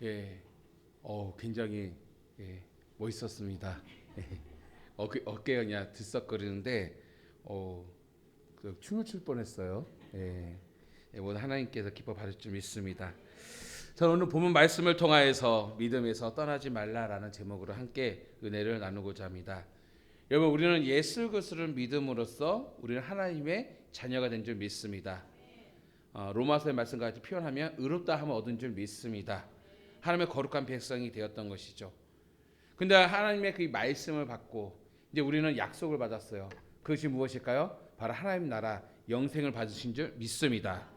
예, 굉장히 멋있었습니다. 어깨가 그냥 들썩거리는데 춤을 출 뻔했어요. 오늘 하나님께서 기뻐 받을 줄 믿습니다. 저는 오늘 본문 말씀을 통하여서 믿음에서 떠나지 말라라는 제목으로 함께 은혜를 나누고자 합니다. 여러분, 우리는 예수 그리스도를 믿음으로써 우리는 하나님의 자녀가 된 줄 믿습니다. 로마서의 말씀과 같이 표현하면 의롭다 함을 얻은 줄 믿습니다. 하나님의 거룩한 백성이 되었던 것이죠. 근데 하나님의 그 말씀을 받고 이제 우리는 약속을 받았어요. 그것이 무엇일까요? 바로 하나님 나라 영생을 받으신 줄 믿습니다.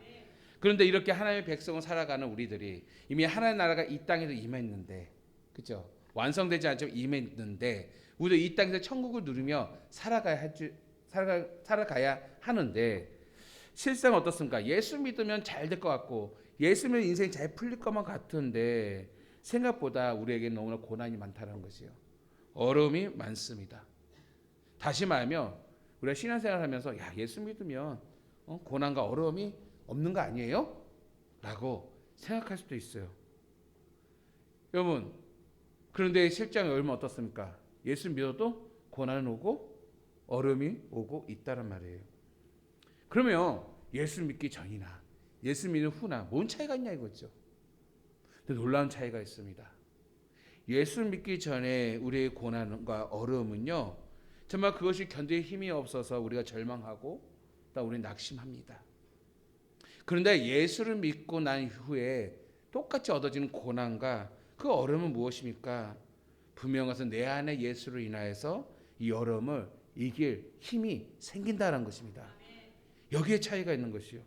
그런데 이렇게 하나님의 백성을 살아가는 우리들이 이미 하나님 나라가 이 땅에도 임했는데, 그렇죠? 완성되지 않지만 임했는데 우리도 이 땅에서 천국을 누리며 살아가야 하는데 실상 어떻습니까? 예수 믿으면 잘 될 것 같고 예수 믿으면 인생이 잘 풀릴 것만 같은데 생각보다 우리에게 너무나 고난이 많다는 것이요. 어려움이 많습니다. 다시 말하면 우리가 신앙생활하면서 예수 믿으면 고난과 어려움이 없는 거 아니에요? 라고 생각할 수도 있어요. 여러분, 그런데 실제로 얼마나 어떻습니까? 예수 믿어도 고난은 오고 어려움이 오고 있다는 말이에요. 그러면 예수 믿기 전이나 예수 믿는 후나 뭔 차이가 있냐 이거죠. 근데 놀라운 차이가 있습니다. 예수 믿기 전에 우리의 고난과 어려움은요, 정말 그것이 견딜 힘이 없어서 우리가 절망하고 또 우리 낙심합니다. 그런데 예수를 믿고 난 후에 똑같이 얻어지는 고난과 그 어려움은 무엇입니까? 분명해서 내 안에 예수로 인하여서 이 어려움을 이길 힘이 생긴다는 것입니다. 여기에 차이가 있는 것이요.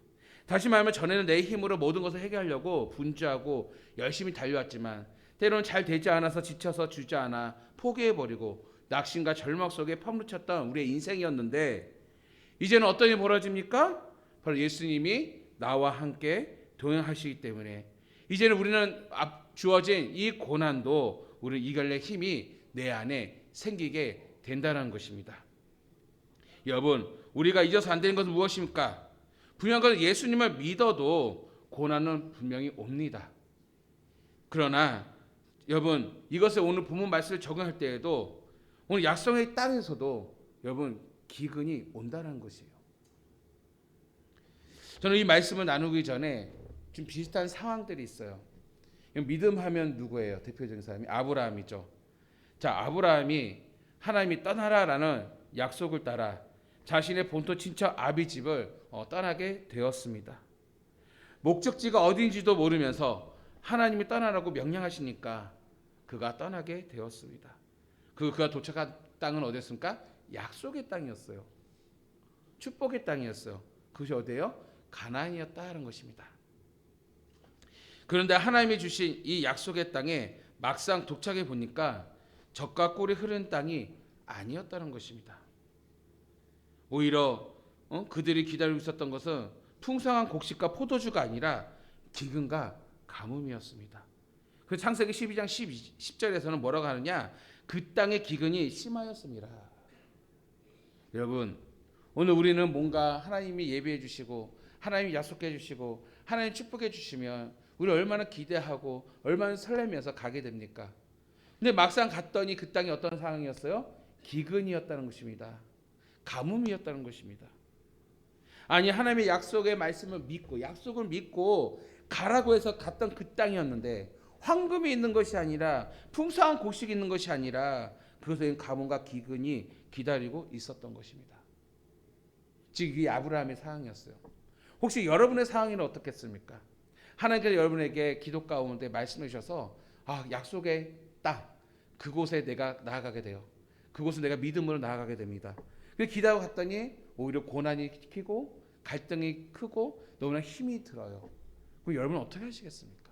다시 말하면 전에는 내 힘으로 모든 것을 해결하려고 분주하고 열심히 달려왔지만 때로는 잘 되지 않아서 지쳐서 주저앉아 포기해버리고 낙심과 절망 속에 파묻혔던 우리의 인생이었는데 이제는 어떤 일이 벌어집니까? 바로 예수님이 나와 함께 동행하시기 때문에 이제는 우리는 주어진 이 고난도 우리 이겨낼 힘이 내 안에 생기게 된다는 것입니다. 여러분, 우리가 잊어서 안 되는 것은 무엇입니까? 분명한 것은 예수님을 믿어도 고난은 분명히 옵니다. 그러나 여러분, 이것을 오늘 본문 말씀을 적용할 때에도 오늘 약속에 따라서도 여러분 기근이 온다는 것이에요. 저는 이 말씀을 나누기 전에 좀 비슷한 상황들이 있어요. 믿음하면 누구예요? 대표적인 사람이 아브라함이죠. 자, 아브라함이 하나님이 떠나라라는 약속을 따라 자신의 본토 친척 아비 집을 떠나게 되었습니다. 목적지가 어딘지도 모르면서 하나님이 떠나라고 명령하시니까 그가 떠나게 되었습니다. 그가 도착한 땅은 어디였습니까? 약속의 땅이었어요. 축복의 땅이었어요. 그것이 어디예요? 가나안이었다는 것입니다. 그런데 하나님이 주신 이 약속의 땅에 막상 도착해 보니까 젖과 꿀이 흐르는 땅이 아니었다는 것입니다. 오히려 그들이 기다리고 있었던 것은 풍성한 곡식과 포도주가 아니라 기근과 가뭄이었습니다. 그 창세기 12장 10절에서는 뭐라고 하느냐? 그 땅의 기근이 심하였습니다. 여러분, 오늘 우리는 뭔가 하나님이 예비해 주시고 하나님이 약속해 주시고 하나님 축복해 주시면 우리 얼마나 기대하고 얼마나 설레면서 가게 됩니까? 근데 막상 갔더니 그 땅이 어떤 상황이었어요? 기근이었다는 것입니다. 가뭄이었다는 것입니다. 아니, 하나님의 약속의 말씀을 믿고 약속을 믿고 가라고 해서 갔던 그 땅이었는데 황금이 있는 것이 아니라 풍성한 곡식이 있는 것이 아니라 그것은 가뭄과 기근이 기다리고 있었던 것입니다. 즉 이 아브라함의 상황이었어요. 혹시 여러분의 상황은 어떻겠습니까? 하나님께서 여러분에게 기도 가운데 말씀해 주셔서 약속의 땅 그곳에 내가 나아가게 돼요. 그곳은 내가 믿음으로 나아가게 됩니다. 기다리고 갔더니 오히려 고난이 크고 갈등이 크고 너무나 힘이 들어요. 그럼 여러분은 어떻게 하시겠습니까?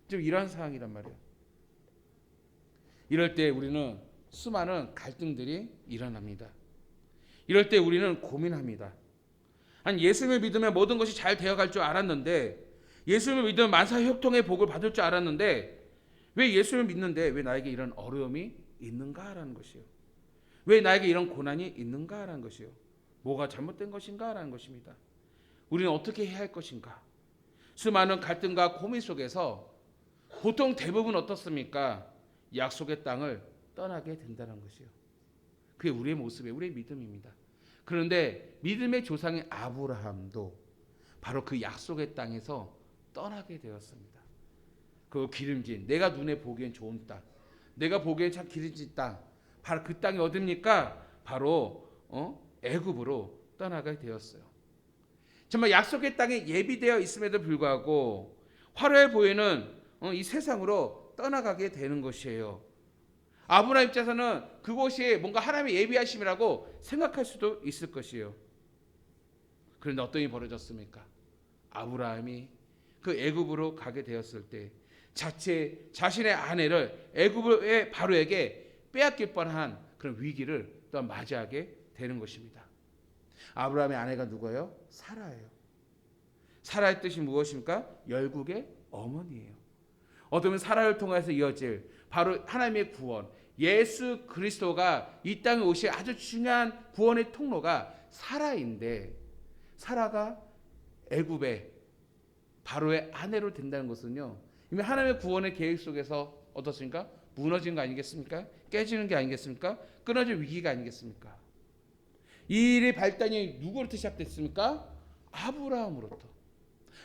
지금 이러한 상황이란 말이에요. 이럴 때 우리는 수많은 갈등들이 일어납니다. 이럴 때 우리는 고민합니다. 아니, 예수님을 믿으면 모든 것이 잘 되어갈 줄 알았는데 예수님을 믿으면 만사형통의 복을 받을 줄 알았는데 왜 예수님을 믿는데 왜 나에게 이런 어려움이 있는가라는 것이요. 왜 나에게 이런 고난이 있는가라는 것이요. 뭐가 잘못된 것인가라는 것입니다. 우리는 어떻게 해야 할 것인가? 수많은 갈등과 고민 속에서 보통 대부분 어떻습니까? 약속의 땅을 떠나게 된다는 것이요. 그게 우리의 모습이에요. 우리의 믿음입니다. 그런데 믿음의 조상인 아브라함도 바로 그 약속의 땅에서 떠나게 되었습니다. 그 기름진, 내가 눈에 보기엔 좋은 땅, 내가 보기엔 참 기름진 땅, 바로 그 땅이 어딥니까? 바로 애굽으로 떠나게 되었어요. 정말 약속의 땅에 예비되어 있음에도 불구하고 화려해 보이는 이 세상으로 떠나가게 되는 것이에요. 아브라함 입장에서는 그곳이 뭔가 하나님의 예비하심이라고 생각할 수도 있을 것이에요. 그런데 어떤 일이 벌어졌습니까? 아브라함이 그 애굽으로 가게 되었을 때 자신의 아내를 애굽의 바로에게 빼앗길 뻔한 그런 위기를 또 맞이하게 되는 것입니다. 아브라함의 아내가 누구예요? 사라예요. 사라의 뜻이 무엇입니까? 열국의 어머니예요. 어쩌면 사라를 통해서 이어질 바로 하나님의 구원, 예수 그리스도가 이 땅에 오실 아주 중요한 구원의 통로가 사라인데, 사라가 애굽의 바로의 아내로 된다는 것은요, 이미 하나님의 구원의 계획 속에서 어떻습니까? 무너진 거 아니겠습니까? 깨지는 게 아니겠습니까? 끊어질 위기가 아니겠습니까? 이 일의 발단이 누구로부터 시작됐습니까? 아브라함으로부터.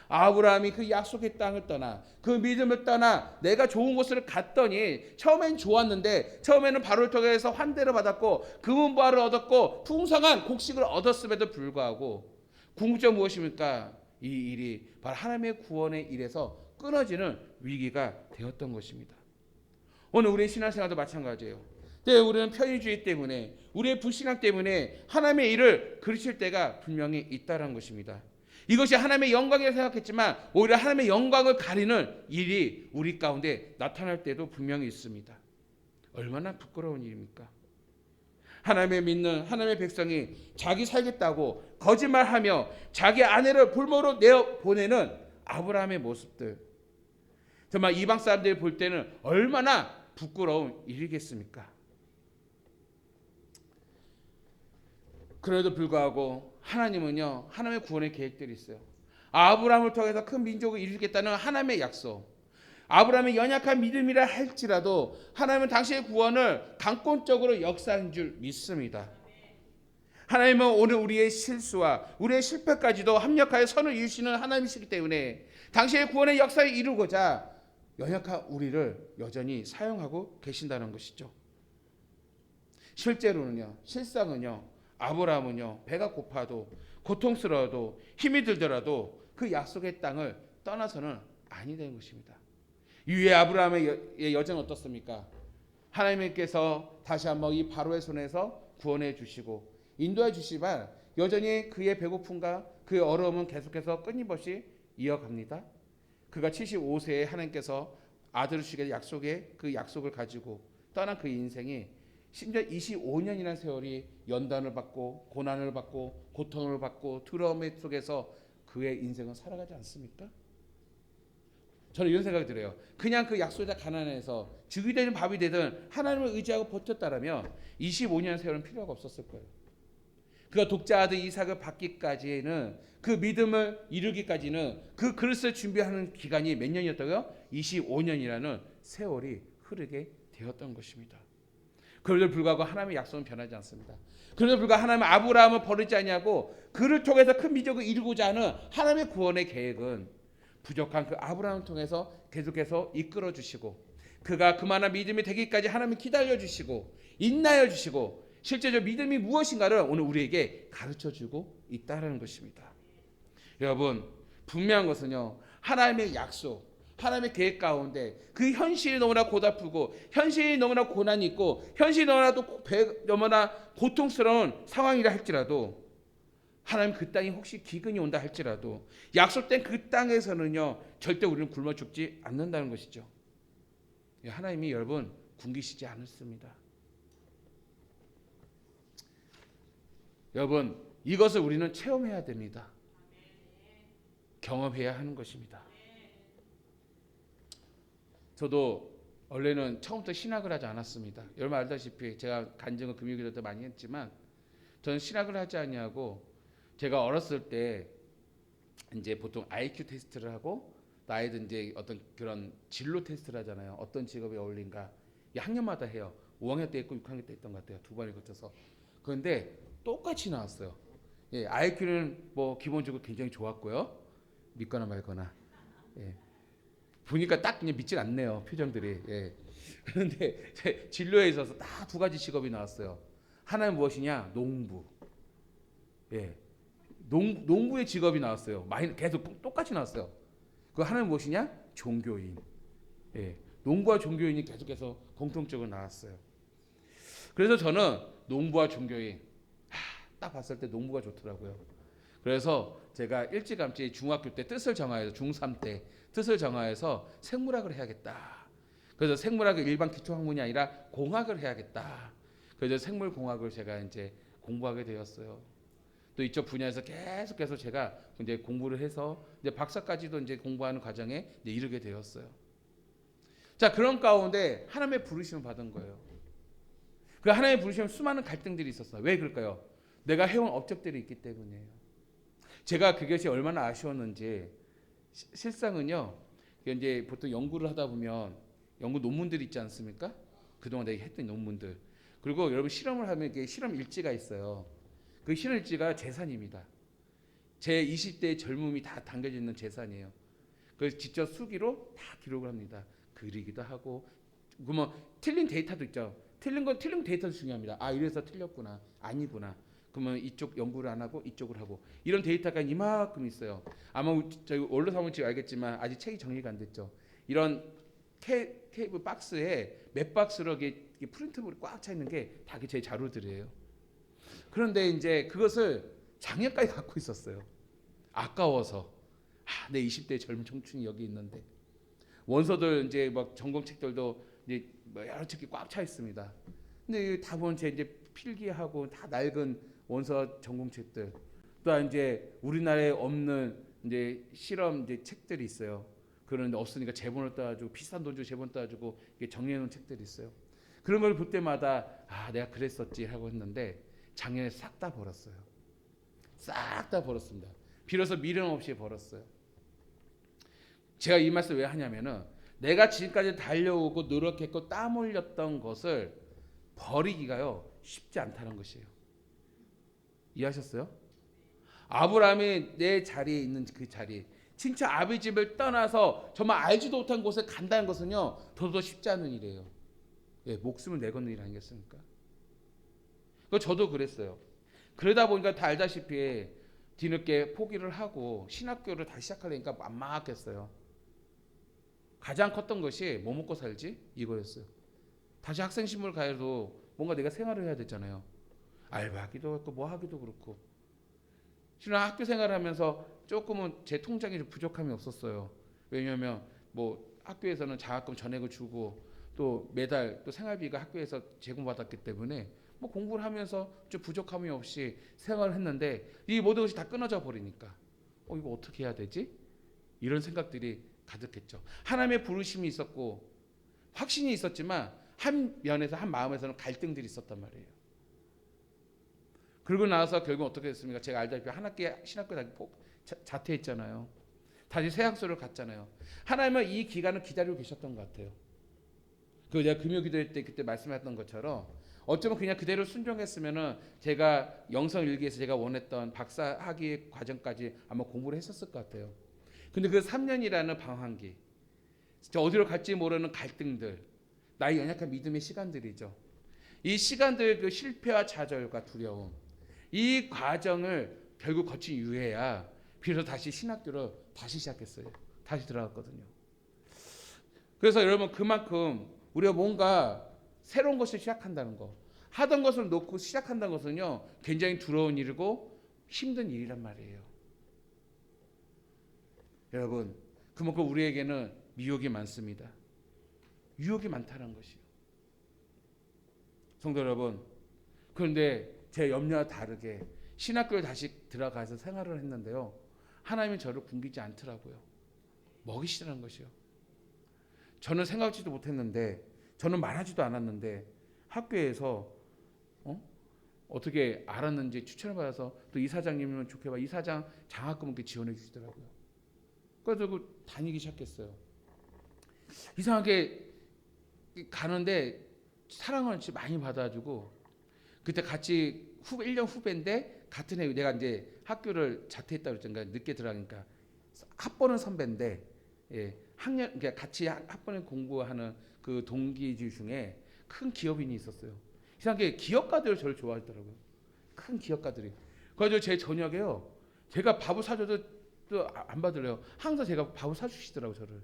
아브라함이 그 약속의 땅을 떠나 그 믿음을 떠나 내가 좋은 곳을 갔더니 처음엔 좋았는데, 처음에는 바로를 통해서 환대를 받았고 금은보화를 얻었고 풍성한 곡식을 얻었음에도 불구하고 궁극적으로 무엇입니까? 이 일이 바로 하나님의 구원의 일에서 끊어지는 위기가 되었던 것입니다. 오늘 우리의 신앙생활도 마찬가지예요. 우리는 편의주의 때문에, 우리의 불신앙 때문에 하나님의 일을 그르칠 때가 분명히 있다는 것입니다. 이것이 하나님의 영광이라고 생각했지만 오히려 하나님의 영광을 가리는 일이 우리 가운데 나타날 때도 분명히 있습니다. 얼마나 부끄러운 일입니까? 하나님의 믿는 하나님의 백성이 자기 살겠다고 거짓말하며 자기 아내를 불모로 내어보내는 아브라함의 모습들, 정말 이방 사람들이 볼 때는 얼마나 부끄러운 일이겠습니까? 그래도 불구하고 하나님은요, 하나님의 구원의 계획들이 있어요. 아브라함을 통해서 큰 민족을 이루겠다는 하나님의 약속, 아브라함의 연약한 믿음이라 할지라도 하나님은 당신의 구원을 강권적으로 역사한 줄 믿습니다. 하나님은 오늘 우리의 실수와 우리의 실패까지도 합력하여 선을 이루시는 하나님이시기 때문에 당신의 구원의 역사를 이루고자 연약한 우리를 여전히 사용하고 계신다는 것이죠. 실제로는요, 실상은요, 아브라함은요, 배가 고파도 고통스러워도 힘이 들더라도 그 약속의 땅을 떠나서는 아니 되는 것입니다. 이후에 아브라함의 여정은 어떻습니까? 하나님께서 다시 한번 이 바로의 손에서 구원해 주시고 인도해 주시지만 여전히 그의 배고픔과 그의 어려움은 계속해서 끊임없이 이어갑니다. 그가 75세에 하나님께서 아들을 주시게 약속의 그 약속을 가지고 떠난 그 인생이 심지어 25년이라는 세월이 연단을 받고 고난을 받고 고통을 받고 두려움 속에서 그의 인생은 살아가지 않습니까? 저는 이런 생각이 들어요. 그냥 그 약속자 가난해서 죽이 되든 밥이 되든 하나님을 의지하고 버텼다라면 25년 세월은 필요가 없었을 거예요. 그가 독자 아들 이삭을 받기까지는, 그 믿음을 이루기까지는 그 그릇을 준비하는 기간이 몇 년이었다고요? 25년이라는 세월이 흐르게 되었던 것입니다. 그럼에도 불구하고 하나님의 약속은 변하지 않습니다. 그럼에도 불구하고 하나님은 아브라함을 버리지 아니하고 그를 통해서 큰 민족을 이루고자 하는 하나님의 구원의 계획은 부족한 그 아브라함을 통해서 계속해서 이끌어 주시고, 그가 그만한 믿음이 되기까지 하나님이 기다려 주시고 인내하여 주시고 실제로 믿음이 무엇인가를 오늘 우리에게 가르쳐 주고 있다는 것입니다. 여러분, 분명한 것은요, 하나님의 약속, 하나님의 계획 가운데 그 현실이 너무나 고달프고 현실이 너무나 고난이 있고 현실이 너무나 고통스러운 상황이라 할지라도, 하나님 그 땅에 혹시 기근이 온다 할지라도 약속된 그 땅에서는요 절대 우리는 굶어 죽지 않는다는 것이죠. 하나님이 여러분 굶기시지 않습니다. 여러분, 이것을 우리는 체험해야 됩니다. 경험해야 하는 것입니다. 저도 원래는 처음부터 신학을 하지 않았습니다. 여러분 알다시피 제가 간증을 금요일에 도 많이 했지만 저는 신학을 하지 아니하고, 제가 어렸을 때 이제 보통 IQ 테스트를 하고 나이도 이제 어떤 그런 진로 테스트를 하잖아요. 어떤 직업에 어울린가. 이 학년마다 해요. 5학년 때 있고 6학년 때 있던 것 같아요. 두 번에 거쳐서. 그런데 똑같이 나왔어요. 예, IQ는 뭐 기본적으로 굉장히 좋았고요. 믿거나 말거나. 예. 보니까 딱 그냥 믿질 않네요. 표정들이. 예. 그런데 제 진로에 있어서 딱 두 가지 직업이 나왔어요. 하나는 무엇이냐? 농부. 예. 농부의 직업이 나왔어요. 계속 똑같이 나왔어요. 그 하나는 무엇이냐? 종교인. 예. 농부와 종교인이 계속해서 공통적으로 나왔어요. 그래서 저는 농부와 종교인 딱 봤을 때 농부가 좋더라고요. 그래서 제가 일찌감치 중학교 때 뜻을 정하여서 중3 때 뜻을 정하여서 생물학을 해야겠다. 그래서 생물학의 일반 기초학문이 아니라 공학을 해야겠다. 그래서 생물공학을 제가 이제 공부하게 되었어요. 또 이쪽 분야에서 계속해서 제가 이제 공부를 해서 이제 박사까지도 이제 공부하는 과정에 이제 이르게 되었어요. 자, 그런 가운데 하나님의 부르심을 받은 거예요. 그 하나님의 부르심은 수많은 갈등들이 있었어요. 왜 그럴까요? 내가 해온 업적들이 있기 때문이에요. 제가 그것이 얼마나 아쉬웠는지 실상은요. 이제 보통 연구를 하다 보면 연구 논문들이 있지 않습니까? 그동안 내가 했던 논문들. 그리고 여러분 실험을 하면 이게 실험 일지가 있어요. 그 실험 일지가 재산입니다. 제 20대의 젊음이 다 담겨져 있는 재산이에요. 그래서 직접 수기로 다 기록을 합니다. 그리기도 하고, 그러면 틀린 데이터도 있죠. 틀린 데이터도 중요합니다. 아, 이래서 틀렸구나, 아니구나. 그러면 이쪽 연구를 안 하고 이쪽을 하고, 이런 데이터가 이만큼 있어요. 아마 저희 원로 사무실 알겠지만 아직 책이 정리가 안 됐죠. 이런 케이블 박스에 몇 박스로 이게 프린트물이 꽉 차 있는 게 다 제 자료들이에요. 그런데 이제 그것을 작년까지 갖고 있었어요. 아까워서. 내 20대 젊은 청춘이 여기 있는데. 원서들 이제 막 전공 책들도 이제 여러 책이 꽉 차 있습니다. 근데 다 보면 제 이제 필기하고 다 낡은 원서 전공책들, 또 이제 우리나라에 없는 이제 실험 이제 책들이 있어요. 그런데 없으니까 제본을 따가지고 비싼 돈 주고 제본 따가지고 이게 정리해놓은 책들이 있어요. 그런 걸 볼 때마다 내가 그랬었지 하고 했는데 작년에 싹 다 버렸어요. 싹 다 버렸습니다. 비로소 미련 없이 버렸어요. 제가 이 말씀 왜 하냐면은 내가 지금까지 달려오고 노력했고 땀 흘렸던 것을 버리기가요 쉽지 않다는 것이에요. 이해하셨어요? 아브라함이 내 자리에 있는 그 자리, 진짜 아비 집을 떠나서 정말 알지도 못한 곳에 간다는 것은요 더더 쉽지 않은 일이에요. 예, 목숨을 내걷는 일 아니겠습니까? 그 저도 그랬어요. 그러다 보니까 다 알다시피 뒤늦게 포기를 하고 신학교를 다시 시작하려니까 막막했어요. 가장 컸던 것이 뭐 먹고 살지 이거였어요. 다시 학생 신분을 가해도 뭔가 내가 생활을 해야 되잖아요. 알바하기도 했고 뭐 하기도 그렇고. 실은 학교 생활하면서 조금은 제 통장에 좀 부족함이 없었어요. 왜냐하면 뭐 학교에서는 장학금 전액을 주고 또 매달 또 생활비가 학교에서 제공받았기 때문에 뭐 공부를 하면서 좀 부족함이 없이 생활을 했는데 이 모든 것이 다 끊어져 버리니까 이거 어떻게 해야 되지? 이런 생각들이 가득했죠. 하나님의 부르심이 있었고 확신이 있었지만 한 면에서 한 마음에서는 갈등들이 있었단 말이에요. 그러고 나서 결국 어떻게 됐습니까? 제가 알다시피 한 학기 신학교 자퇴했잖아요. 다시 새 학교를 갔잖아요. 하나님은 이 기간을 기다리고 계셨던 것 같아요. 그 제가 금요 기도회 때 그때 말씀하셨던 것처럼 어쩌면 그냥 그대로 순종했으면은 제가 영성 일기에서 제가 원했던 박사 학위 과정까지 아마 공부를 했었을 것 같아요. 근데 그 3년이라는 방황기, 어디로 갈지 모르는 갈등들, 나의 연약한 믿음의 시간들이죠. 이 시간들 그 실패와 좌절과 두려움, 이 과정을 결국 거친 이후에야 비로소 다시 신학교를 다시 시작했어요. 다시 들어갔거든요. 그래서 여러분 그만큼 우리가 뭔가 새로운 것을 시작한다는 거, 하던 것을 놓고 시작한다는 것은요 굉장히 두려운 일이고 힘든 일이란 말이에요. 여러분 그만큼 우리에게는 미혹이 많습니다. 유혹이 많다는 것이요. 성도 여러분, 그런데 제 염려와 다르게 신학교에 다시 들어가서 생활을 했는데요. 하나님이 저를 굶기지 않더라고요. 먹이시라는 것이요. 저는 생각지도 못했는데, 저는 말하지도 않았는데 학교에서 어떻게 알았는지 추천을 받아서 또 이사장님은 좋게 봐 이사장 장학금 이렇게 지원해 주시더라고요. 그래서 다니기 시작했어요. 이상하게 가는데 사랑을 진짜 많이 받아가지고 그때 같이 1년 후배인데 같은 해 내가 이제 학교를 자퇴했다 그랬잖아요. 늦게 들어가니까 학번은 선배인데 학년 그러니까 같이 학번에 공부하는 그 동기들 중에 큰 기업인이 있었어요. 이상하게 기업가들을 저를 좋아하더라고요. 큰 기업가들이. 그래서 제 저녁에요. 제가 밥을 사줘도 또 안 받으래요. 항상 제가 밥을 사주시더라고요. 저를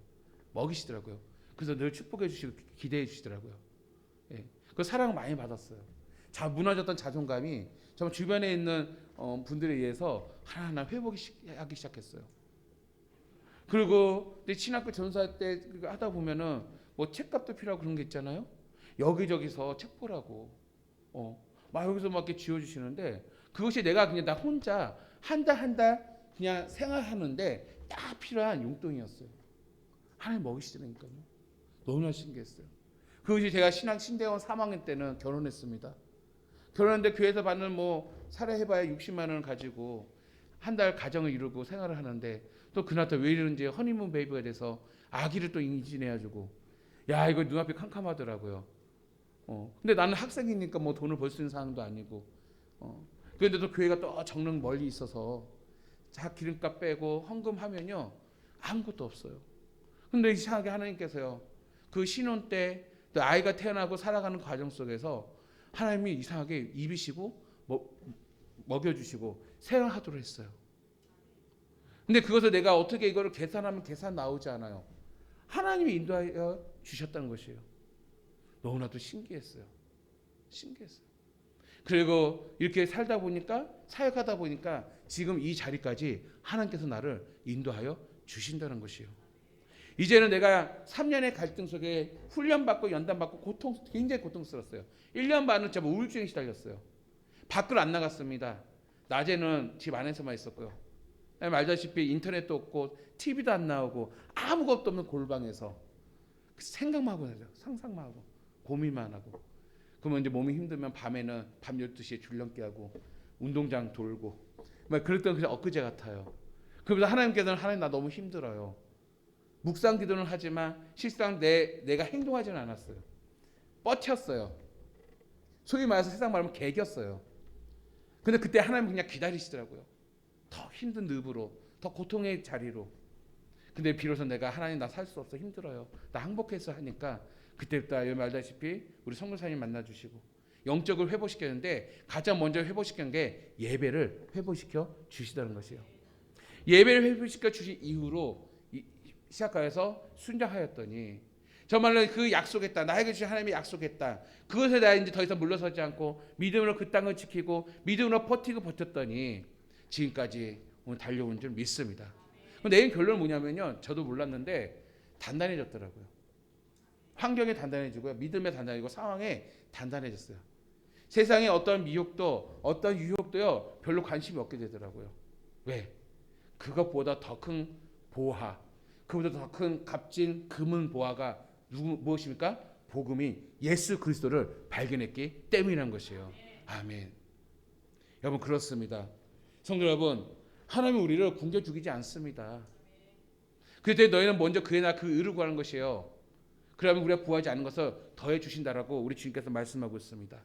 먹이시더라고요. 그래서 늘 축복해 주시고 기대해 주시더라고요. 그 사랑 많이 받았어요. 무너졌던 자존감이 정말 주변에 있는 분들에 의해서 하나하나 회복하기 시작했어요. 그리고 신학교 전사 때 하다 보면은 뭐 책값도 필요하고 그런 게 있잖아요. 여기저기서 책 보라고 막 여기서 막 이렇게 쥐어주시는데 그것이 내가 그냥 나 혼자 한 달 그냥 생활하는데 딱 필요한 용돈이었어요. 하나님 먹이시더라니까요. 너무나 신기했어요. 그것이 제가 신대원 3학년 때는 결혼했습니다. 결혼했는데 교회에서 받는 뭐 살아해봐야 60만 원을 가지고 한 달 가정을 이루고 생활을 하는데 또 그날 또 왜 이러는지 허니문 베이비가 돼서 아기를 또 임신해가지고 야 이거 눈앞이 캄캄하더라고요. 근데 나는 학생이니까 뭐 돈을 벌 수 있는 상황도 아니고 그런데도 교회가 또 정릉 멀리 있어서 자 기름값 빼고 헌금하면요 아무것도 없어요. 근데 이상하게 하나님께서요 그 신혼 때 또 아이가 태어나고 살아가는 과정 속에서 하나님이 이상하게 입이시고 먹여주시고 생활하도록 했어요. 근데 그것을 내가 어떻게 이거를 계산하면 계산 나오지 않아요. 하나님이 인도하여 주셨다는 것이에요. 너무나도 신기했어요. 그리고 이렇게 살다 보니까 사역하다 보니까 지금 이 자리까지 하나님께서 나를 인도하여 주신다는 것이에요. 이제는 내가 3년의 갈등 속에 훈련받고 연단받고 굉장히 고통스러웠어요. 1년 반은 제가 우울증에 시달렸어요. 밖으로 안 나갔습니다. 낮에는 집 안에서만 있었고요. 알다시피 인터넷도 없고 TV도 안 나오고 아무것도 없는 골방에서 생각만 하고 살죠. 상상만 하고 고민만 하고. 그러면 이제 몸이 힘들면 밤에는 밤 12시에 줄넘기 하고 운동장 돌고 막 그랬던 그냥 엊그제 같아요. 그러면서 하나님께서는 하나님 나 너무 힘들어요. 묵상 기도는 하지만 실상 내가 행동하지는 않았어요. 뻗쳤어요. 소위 말해서 세상 말하면 개겼어요. 근데 그때 하나님 그냥 기다리시더라고요. 더 힘든 늪으로, 더 고통의 자리로. 근데 비로소 내가 하나님 나 살 수 없어 힘들어요. 나 항복해서 하니까 그때부터 여기 말다시피 우리 성교사님 만나주시고 영적을 회복시켰는데 가장 먼저 회복시킨 게 예배를 회복시켜 주시다는 것이에요. 예배를 회복시켜 주신 이후로 시작하여서 순종하였더니 정말로 그 약속했다. 나에게 주신 하나님이 약속했다. 그것에 대해 이제 더 이상 물러서지 않고 믿음으로 그 땅을 지키고 믿음으로 버텼더니 지금까지 오늘 달려온 줄 믿습니다. 내일 결론은 뭐냐면요. 저도 몰랐는데 단단해졌더라고요. 환경에 단단해지고요. 믿음에 단단해지고 상황에 단단해졌어요. 세상에 어떤 미혹도 어떤 유혹도요. 별로 관심이 없게 되더라고요. 왜? 그것보다 더 큰 보화, 그보다 더 큰 값진 금은 보화가 무엇입니까? 복음이 예수 그리스도를 발견했기 때문이라는 것이에요. 아멘. 여러분 그렇습니다. 성도 여러분, 하나님은 우리를 굶겨 죽이지 않습니다. 그때 너희는 먼저 그의 그 의를 구하는 것이에요. 그러면 우리가 구하지 않은 것을 더해 주신다라고 우리 주님께서 말씀하고 있습니다.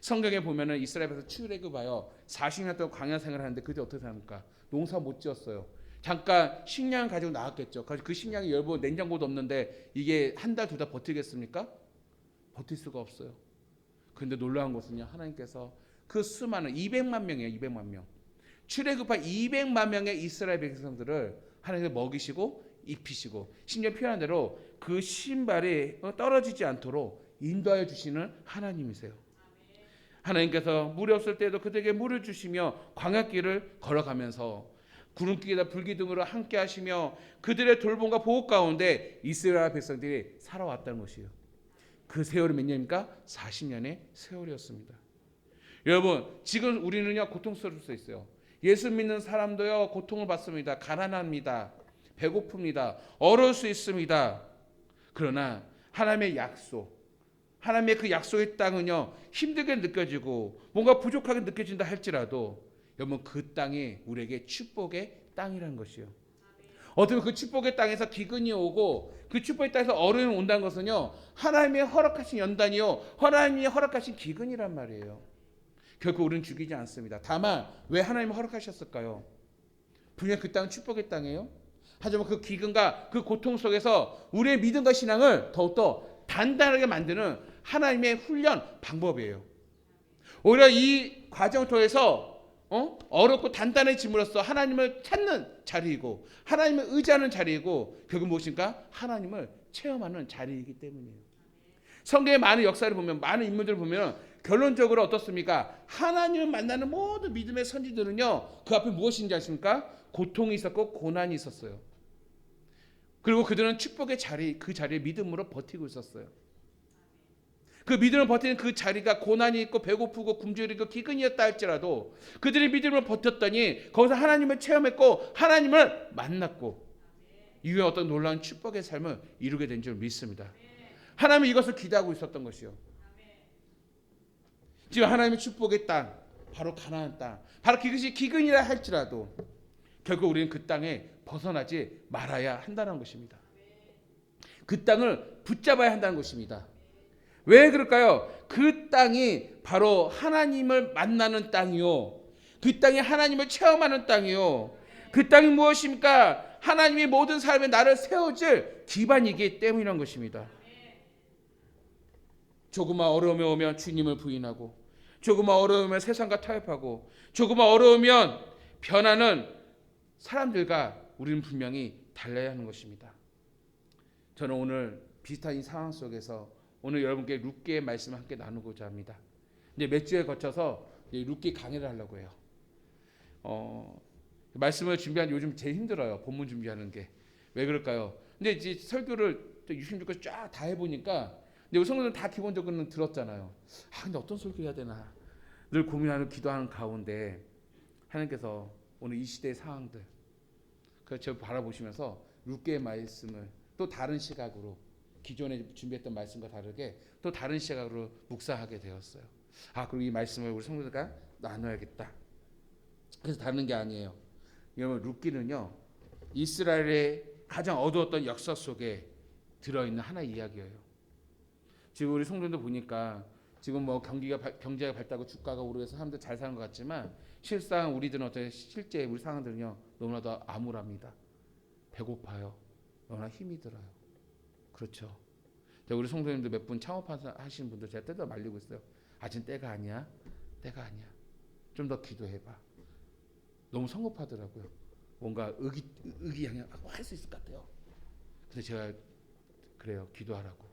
성경에 보면은 이스라엘에서 출애굽하여 40년 동안 광야 생활을 하는데 그때 어떻게 합니까? 농사 못 지었어요. 잠깐 식량 가지고 나왔겠죠. 그 식량이 여러분 냉장고도 없는데 이게 한 달, 두 달 버티겠습니까? 버틸 수가 없어요. 그런데 놀라운 것은요. 하나님께서 그 수많은 200만 명이에요. 200만 명. 출애굽한 200만 명의 이스라엘 백성들을 하나님께서 먹이시고 입히시고 심지어 표현한 대로 그 신발이 떨어지지 않도록 인도하여 주시는 하나님이세요. 하나님께서 물이 없을 때도 그들에게 물을 주시며 광야길을 걸어가면서 구름기나 불기 등으로 함께 하시며 그들의 돌봄과 보호 가운데 이스라엘 백성들이 살아왔다는 것이에요. 그 세월이 몇 년입니까? 40년의 세월이었습니다. 여러분 지금 우리는요 고통스러울 수 있어요. 예수 믿는 사람도요 고통을 받습니다. 가난합니다. 배고픕니다. 어려울 수 있습니다. 그러나 하나님의 약속, 하나님의 그 약속의 땅은요 힘들게 느껴지고 뭔가 부족하게 느껴진다 할지라도 여러분 그 땅이 우리에게 축복의 땅이라는 것이요. 어쩌면 그 축복의 땅에서 기근이 오고 그 축복의 땅에서 어려움이 온다는 것은요, 하나님이 허락하신 연단이요, 하나님이 허락하신 기근이란 말이에요. 결코 우리는 죽이지 않습니다. 다만 왜 하나님이 허락하셨을까요? 분명 그 땅은 축복의 땅이에요. 하지만 그 기근과 그 고통 속에서 우리의 믿음과 신앙을 더욱더 단단하게 만드는 하나님의 훈련 방법이에요. 오히려 이 과정을 통해서 어렵고 단단해짐으로써 하나님을 찾는 자리이고 하나님을 의지하는 자리이고 결국 무엇인가? 하나님을 체험하는 자리이기 때문이에요. 성경의 많은 역사를 보면, 많은 인물들을 보면 결론적으로 어떻습니까? 하나님을 만나는 모든 믿음의 선지들은요, 그 앞에 무엇인지 아십니까? 고통이 있었고 고난이 있었어요. 그리고 그들은 축복의 자리, 그 자리에 믿음으로 버티고 있었어요. 그 믿음을 버티는 그 자리가 고난이 있고 배고프고 굶주리고 기근이었다 할지라도 그들이 믿음을 버텼더니 거기서 하나님을 체험했고 하나님을 만났고 이후에 어떤 놀라운 축복의 삶을 이루게 된 줄 믿습니다. 하나님은 이것을 기대하고 있었던 것이요. 지금 하나님의 축복의 땅, 바로 가나안 땅, 바로 그것이 기근이라 할지라도 결국 우리는 그 땅에 벗어나지 말아야 한다는 것입니다. 그 땅을 붙잡아야 한다는 것입니다. 왜 그럴까요? 그 땅이 바로 하나님을 만나는 땅이요, 그 땅이 하나님을 체험하는 땅이요, 그 땅이 무엇입니까? 하나님이 모든 삶에 나를 세워줄 기반이기 때문이란 것입니다. 조그만 어려움이 오면 주님을 부인하고, 조그만 어려우면 세상과 타협하고, 조그만 어려우면 변하는 사람들과 우리는 분명히 달라야 하는 것입니다. 저는 오늘 비슷한 이 상황 속에서 오늘 여러분께 룻기의 말씀을 함께 나누고자 합니다. 이제 몇 주에 거쳐서 룻기 강의를 하려고 해요. 말씀을 준비한 요즘 제일 힘들어요. 본문 준비하는 게. 왜 그럴까요? 근데 이제 설교를 66개 쫙 다 해보니까 근데 우리 성도들은 다 기본적으로는 들었잖아요. 근데 어떤 설교 해야 되나 늘 고민하는 기도하는 가운데 하나님께서 오늘 이 시대의 상황들 그래서 저 바라보시면서 룻기의 말씀을 또 다른 시각으로 기존에 준비했던 말씀과 다르게 또 다른 시각으로 묵상하게 되었어요. 그리고 이 말씀을 우리 성도들과 나눠야겠다. 그래서 다른 게 아니에요. 여러분 룻기는요, 이스라엘의 가장 어두웠던 역사 속에 들어있는 하나의 이야기예요. 지금 우리 성도들 보니까 지금 뭐 경제가 밝다고 주가가 오르면서 사람들 잘 사는 것 같지만 실상 우리들은 실제 우리 상황들은요 너무나도 암울합니다. 배고파요. 너무나 힘이 들어요. 그렇죠. 우리 성도님들 몇 분 창업하시는 분들 제가 때도 말리고 있어요. 아직 때가 아니야. 때가 아니야. 좀 더 기도해봐. 너무 성급하더라고요. 뭔가 의기양양 할 수 있을 것 같아요. 근데 제가 그래요. 기도하라고.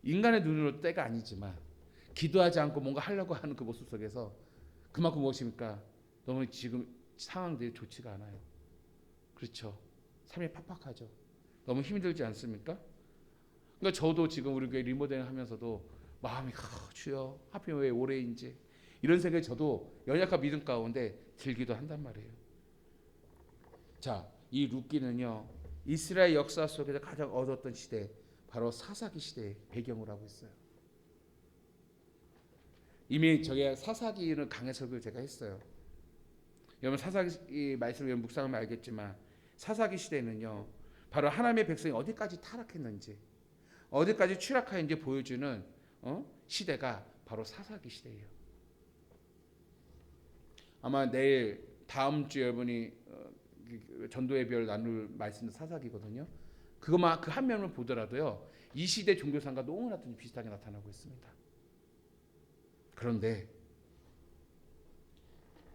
인간의 눈으로 때가 아니지만 기도하지 않고 뭔가 하려고 하는 그 모습 속에서 그만큼 무엇입니까? 너무 지금 상황들이 좋지가 않아요. 그렇죠. 삶이 팍팍하죠. 너무 힘들지 않습니까? 그러니까 저도 지금 우리 교회 리모델링 하면서도 마음이 주여 하필 왜 올해인지 이런 생각이 저도 연약한 믿음 가운데 들기도 한단 말이에요. 자, 이 룻기는요 이스라엘 역사 속에서 가장 어두웠던 시대, 바로 사사기 시대의 배경을 하고 있어요. 이미 저게 사사기는 강해 설교를 제가 했어요. 여러분 사사기 말씀을 묵상하면 알겠지만 사사기 시대는요 바로 하나님의 백성이 어디까지 타락했는지 어디까지 추락하였는지 보여주는 시대가 바로 사사기 시대예요. 아마 내일 다음 주 여러분이 전도의 별 나눌 말씀은 사사기거든요. 그것만 그 한 면을 보더라도요 이 시대 종교상과 너무나 비슷하게 나타나고 있습니다. 그런데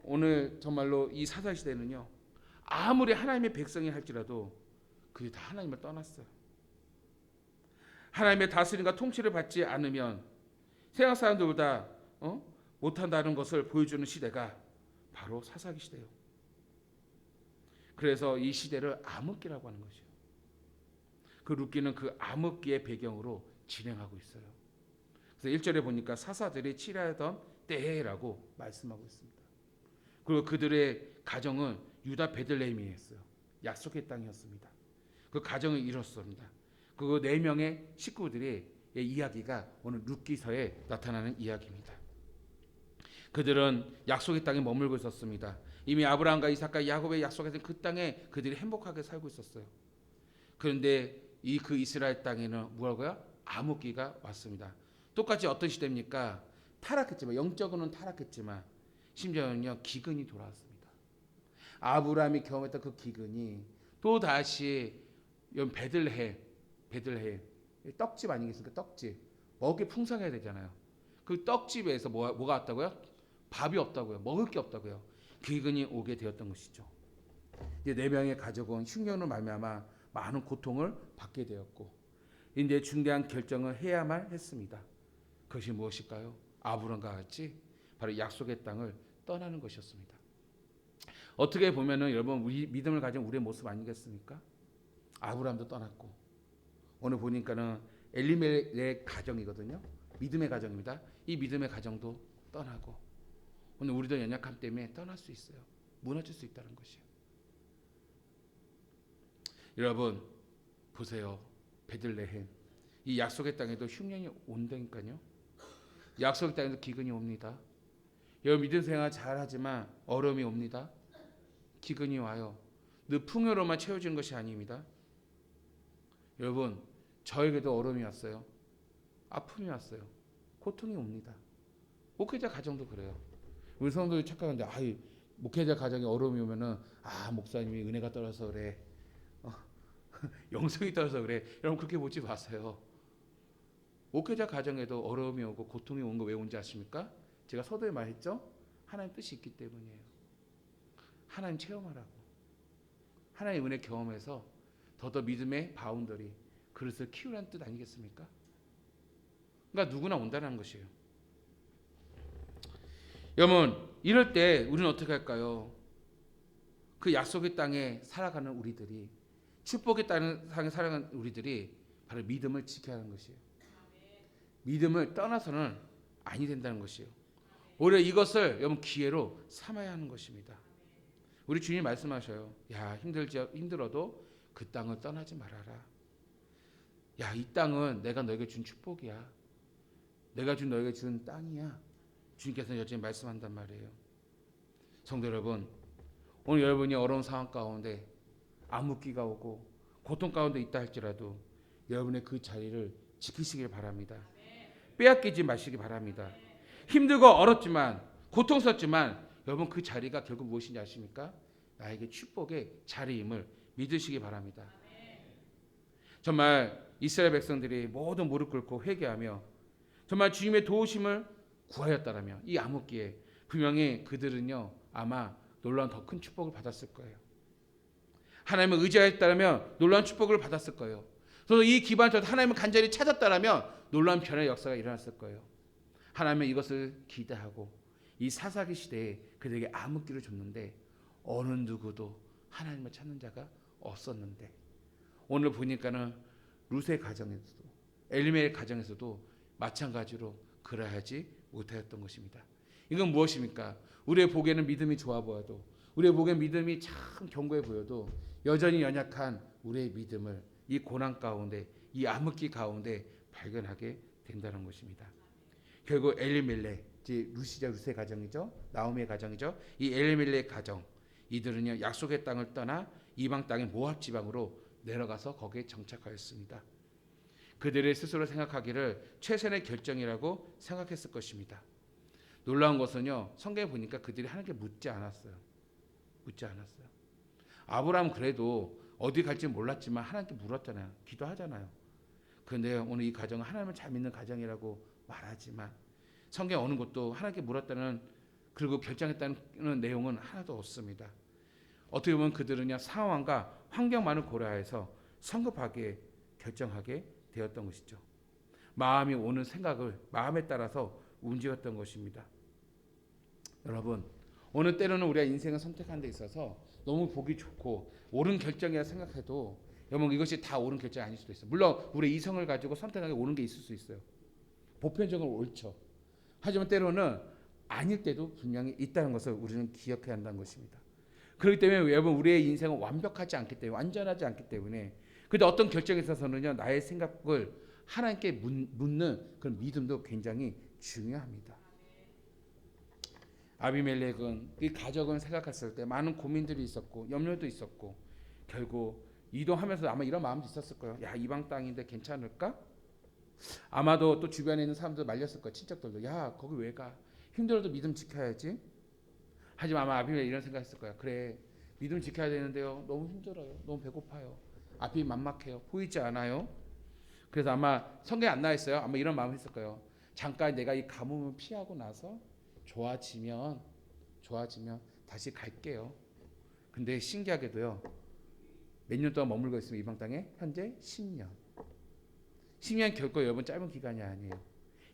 오늘 정말로 이 사사기 시대는요 아무리 하나님의 백성이 할지라도 그게 다 하나님을 떠났어요. 하나님의 다스림과 통치를 받지 않으면 세상 사람들보다 못한다는 것을 보여주는 시대가 바로 사사기 시대예요. 그래서 이 시대를 암흑기라고 하는 것이에요. 그 룻기는 그 암흑기의 배경으로 진행하고 있어요. 그래서 1절에 보니까 사사들이 치료하던 때라고 말씀하고 있습니다. 그리고 그들의 가정은 유다 베들레헴이었어요. 약속의 땅이었습니다. 그 가정을 이뤘습니다. 그 4명의 식구들의 이야기가 오늘 룻기서에 나타나는 이야기입니다. 그들은 약속의 땅에 머물고 있었습니다. 이미 아브라함과 이삭과 야곱의 약속했던 그 땅에 그들이 행복하게 살고 있었어요. 그런데 그 이스라엘 땅에는 뭐라고요? 암흑기가 왔습니다. 똑같이 어떤 시대입니까? 타락했지만, 영적으로는 타락했지만 심지어는요 기근이 돌아왔습니다. 아브라함이 경험했던 그 기근이 또 다시 베들레헴 떡집 아니겠습니까? 떡집 먹을 게 풍성해야 되잖아요. 그 떡집에서 뭐가 왔다고요? 밥이 없다고요. 먹을 게 없다고요. 기근이 오게 되었던 것이죠. 이제 네 명의 가족은 흉년으로 말미암아 많은 고통을 받게 되었고, 이제 중대한 결정을 해야만 했습니다. 그것이 무엇일까요? 아브라함과 같이 바로 약속의 땅을 떠나는 것이었습니다. 어떻게 보면은 여러분 우리 믿음을 가진 우리의 모습 아니겠습니까? 아브라함도 떠났고, 오늘 보니까는 엘리멜의 가정이거든요. 믿음의 가정입니다. 이 믿음의 가정도 떠나고, 오늘 우리도 연약함 때문에 떠날 수 있어요. 무너질 수 있다는 것이에요. 여러분 보세요. 베들레헴 이 약속의 땅에도 흉년이 온다니까요. 약속의 땅에도 기근이 옵니다. 여러분 믿음 생활 잘하지만 어려움이 옵니다. 기근이 와요. 늘 풍요로만 채워지는 것이 아닙니다. 여러분 저에게도 어려움이 왔어요. 아픔이 왔어요. 고통이 옵니다. 목회자 가정도 그래요. 우리 성도들이 착각하는데 목회자 가정에 어려움이 오면은 목사님이 은혜가 떨어서 그래, 영성이 떨어서 그래. 여러분 그렇게 보지 마세요. 목회자 가정에도 어려움이 오고 고통이 온 거 왜 온지 아십니까? 제가 서두에 말했죠. 하나님 뜻이 있기 때문이에요. 하나님 체험하라고. 하나님 은혜 경험해서 더더 믿음의 바운더리 그릇을 키우라는 뜻 아니겠습니까? 그러니까 누구나 온다는 것이에요. 여러분 이럴 때 우리는 어떻게 할까요? 그 약속의 땅에 살아가는 우리들이, 축복의 땅에 살아가는 우리들이 바로 믿음을 지켜야 하는 것이에요. 믿음을 떠나서는 아니 된다는 것이에요. 오히려 이것을 여러분 기회로 삼아야 하는 것입니다. 우리 주님 말씀하셔요. 힘들어도 그 땅을 떠나지 말아라. 이 땅은 내가 너에게 준 축복이야. 내가 너에게 준 땅이야. 주님께서는 여전히 말씀한단 말이에요. 성도 여러분, 오늘 여러분이 어려운 상황 가운데 암흑기가 오고 고통 가운데 있다 할지라도 여러분의 그 자리를 지키시길 바랍니다. 빼앗기지 마시기 바랍니다. 힘들고 어렵지만 고통스럽지만 여러분 그 자리가 결국 무엇인지 아십니까? 나에게 축복의 자리임을 믿으시기 바랍니다. 정말 이스라엘 백성들이 모두 무릎 꿇고 회개하며 정말 주님의 도우심을 구하였다라면 이 암흑기에 분명히 그들은요 아마 놀라운 더 큰 축복을 받았을 거예요. 하나님을 의지하였다면 놀라운 축복을 받았을 거예요. 그래서 이 기반에서 하나님을 간절히 찾았다면 놀라운 변화의 역사가 일어났을 거예요. 하나님은 이것을 기대하고 이 사사기 시대에 그들에게 암흑기를 줬는데 어느 누구도 하나님을 찾는 자가 없었는데, 오늘 보니까는 룻의 가정에서도 엘리멜의 가정에서도 마찬가지로 그러하지 못하였던 것입니다. 이건 무엇입니까? 우리의 보기에는 믿음이 좋아 보여도, 우리의 보기에는 믿음이 참 견고해 보여도 여전히 연약한 우리의 믿음을 이 고난 가운데, 이 암흑기 가운데 발견하게 된다는 것입니다. 결국 엘리멜렉, 룻의 가정이죠. 나오미의 가정이죠. 이 엘리멜렉의 가정, 이들은요 약속의 땅을 떠나 이방 땅의 모압 지방으로 내려가서 거기에 정착하였습니다. 그들의 스스로 생각하기를 최선의 결정이라고 생각했을 것입니다. 놀라운 것은요 성경에 보니까 그들이 하나님께 묻지 않았어요. 아브라함은 그래도 어디 갈지 몰랐지만 하나님께 물었잖아요. 기도하잖아요. 그런데 오늘 이 가정은 하나님을 잘 믿는 가정이라고 말하지만 성경에 어느 곳도 하나님께 물었다는, 그리고 결정했다는 내용은 하나도 없습니다. 어떻게 보면 그들은요 상황과 환경만을 고려해서 성급하게 결정하게 되었던 것이죠. 마음이 오는 생각을 마음에 따라서 움직였던 것입니다. 여러분 오늘 때로는 우리가 인생을 선택하는 데 있어서 너무 보기 좋고 옳은 결정이라 생각해도 여러분 이것이 다 옳은 결정이 아닐 수도 있어요. 물론 우리 이성을 가지고 선택하는 게 옳은 게 있을 수 있어요. 보편적으로 옳죠. 하지만 때로는 아닐 때도 분명히 있다는 것을 우리는 기억해야 한다는 것입니다. 그렇기 때문에 여러분 우리의 인생은 완벽하지 않기 때문에, 완전하지 않기 때문에, 그런데 어떤 결정에 있어서는요 나의 생각을 하나님께 묻는 그런 믿음도 굉장히 중요합니다. 아비멜렉은 이 가족을 생각했을 때 많은 고민들이 있었고 염려도 있었고 결국 이동하면서 아마 이런 마음도 있었을 거예요. 야, 이방 땅인데 괜찮을까? 아마도 또 주변에 있는 사람들 말렸을 거예요. 친척들도. 야, 거기 왜 가? 힘들어도 믿음 지켜야지. 하지만 아마 아비멜렉 이런 생각했을 거야. 그래, 믿음 지켜야 되는데요. 너무 힘들어요. 너무 배고파요. 앞이 막막해요. 보이지 않아요. 그래서 아마 성경에 안 나와 있어요. 아마 이런 마음을 했을 거예요. 잠깐 내가 이 가뭄을 피하고 나서 좋아지면 다시 갈게요. 근데 신기하게도요. 몇 년 동안 머물고 있으면 이방 땅에 현재 10년. 10년 결코 여러분 짧은 기간이 아니에요.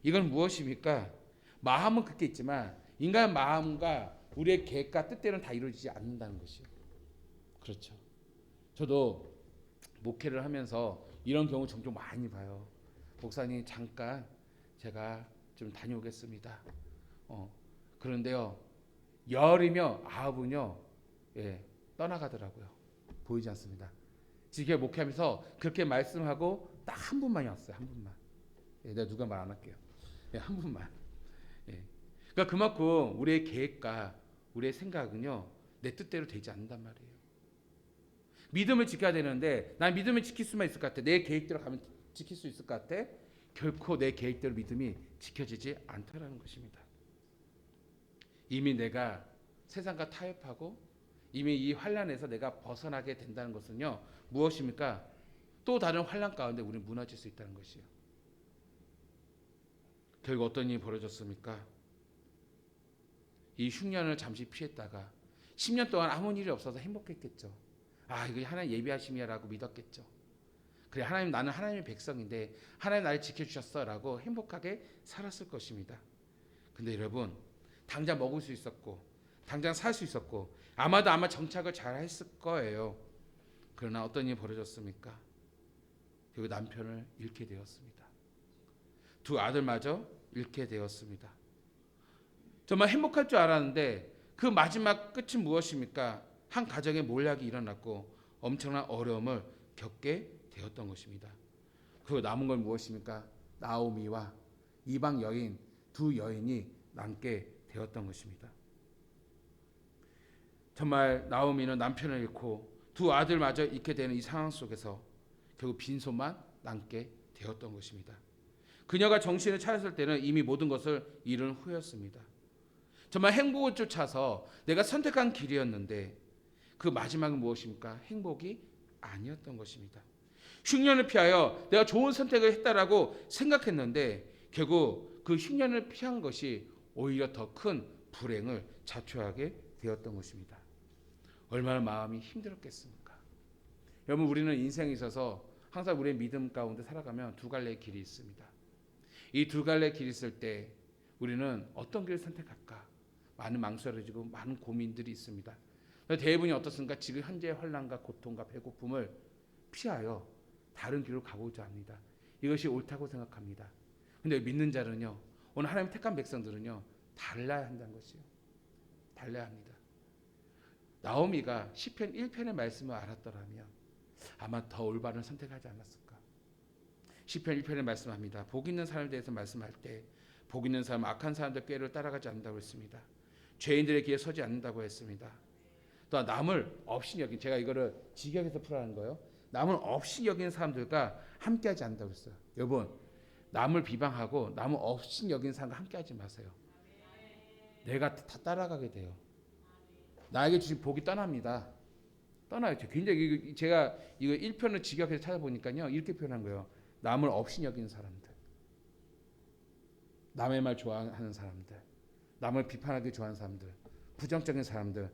이건 무엇입니까? 마음은 그렇게 있지만 인간 마음과 우리의 계획과 뜻대로는 다 이루어지지 않는다는 것이에요. 그렇죠. 저도 목회를 하면서 이런 경우 종종 많이 봐요. 목사님 잠깐 제가 좀 다녀오겠습니다. 그런데요 열이며 아홉은요 떠나가더라고요. 보이지 않습니다. 지금 목회하면서 그렇게 말씀하고 딱 한 분만이 왔어요. 한 분만. 내가 누가 말 안 할게요. 한 분만. 그러니까 그만큼 우리의 계획과 우리의 생각은요 내 뜻대로 되지 않는단 말이에요. 믿음을 지켜야 되는데 난 믿음을 지킬 수만 있을 것 같아. 내 계획대로 가면 지킬 수 있을 것 같아. 결코 내 계획대로 믿음이 지켜지지 않다라는 것입니다. 이미 내가 세상과 타협하고 이미 이 환난에서 내가 벗어나게 된다는 것은요 무엇입니까? 또 다른 환난 가운데 우리는 무너질 수 있다는 것이에요. 결국 어떤 일이 벌어졌습니까? 이 흉년을 잠시 피했다가 10년 동안 아무 일이 없어서 행복했겠죠. 아, 이거 하나님 예비하심이라고 믿었겠죠. 그래, 하나님 나는 하나님의 백성인데 하나님 나를 지켜주셨어라고 행복하게 살았을 것입니다. 근데 여러분 당장 먹을 수 있었고 당장 살 수 있었고 아마 정착을 잘 했을 거예요. 그러나 어떤 일이 벌어졌습니까? 결국 남편을 잃게 되었습니다. 두 아들마저 잃게 되었습니다. 정말 행복할 줄 알았는데 그 마지막 끝은 무엇입니까? 한 가정에 몰락이 일어났고 엄청난 어려움을 겪게 되었던 것입니다. 그리고 남은 건 무엇입니까? 나오미와 이방 여인 두 여인이 남게 되었던 것입니다. 정말 나오미는 남편을 잃고 두 아들마저 잃게 되는 이 상황 속에서 결국 빈손만 남게 되었던 것입니다. 그녀가 정신을 차렸을 때는 이미 모든 것을 잃은 후였습니다. 정말 행복을 쫓아서 내가 선택한 길이었는데 그 마지막은 무엇입니까? 행복이 아니었던 것입니다. 흉년을 피하여 내가 좋은 선택을 했다라고 생각했는데 결국 그 흉년을 피한 것이 오히려 더 큰 불행을 자초하게 되었던 것입니다. 얼마나 마음이 힘들었겠습니까? 여러분 우리는 인생에 있어서 항상 우리의 믿음 가운데 살아가면 두 갈래의 길이 있습니다. 이 두 갈래의 길이 있을 때 우리는 어떤 길을 선택할까? 많은 망설여지고 많은 고민들이 있습니다. 대부분이 어떻습니까? 지금 현재의 환난과 고통과 배고픔을 피하여 다른 길로 가고자 합니다. 이것이 옳다고 생각합니다. 근데 믿는 자는요, 오늘 하나님 택한 백성들은요, 달라야 한다는 것이요. 달라야 합니다. 나오미가 시편 1편의 말씀을 알았더라면 아마 더 올바른 선택하지 않았을까. 시편 1편에 말씀합니다. 복 있는 사람에 대해서 말씀할 때 복 있는 사람 악한 사람들 꾀를 따라가지 않는다고 했습니다. 죄인들의 길에 서지 않는다고 했습니다. 또 남을 없이 여긴, 제가 이거를 직역해서 풀어라는 거예요. 남을 없이 여기는 사람들과 함께하지 않는다고 했어요. 여러분 남을 비방하고 남을 없이 여기는 사람과 함께하지 마세요. 내가 다 따라가게 돼요. 나에게 주신 복이 떠납니다. 떠나요. 굉장히 제가 이거 1편을 직역해서 찾아보니까요 이렇게 표현한 거예요. 남을 없이 여기는 사람들, 남의 말 좋아하는 사람들, 남을 비판하기 좋아하는 사람들, 부정적인 사람들,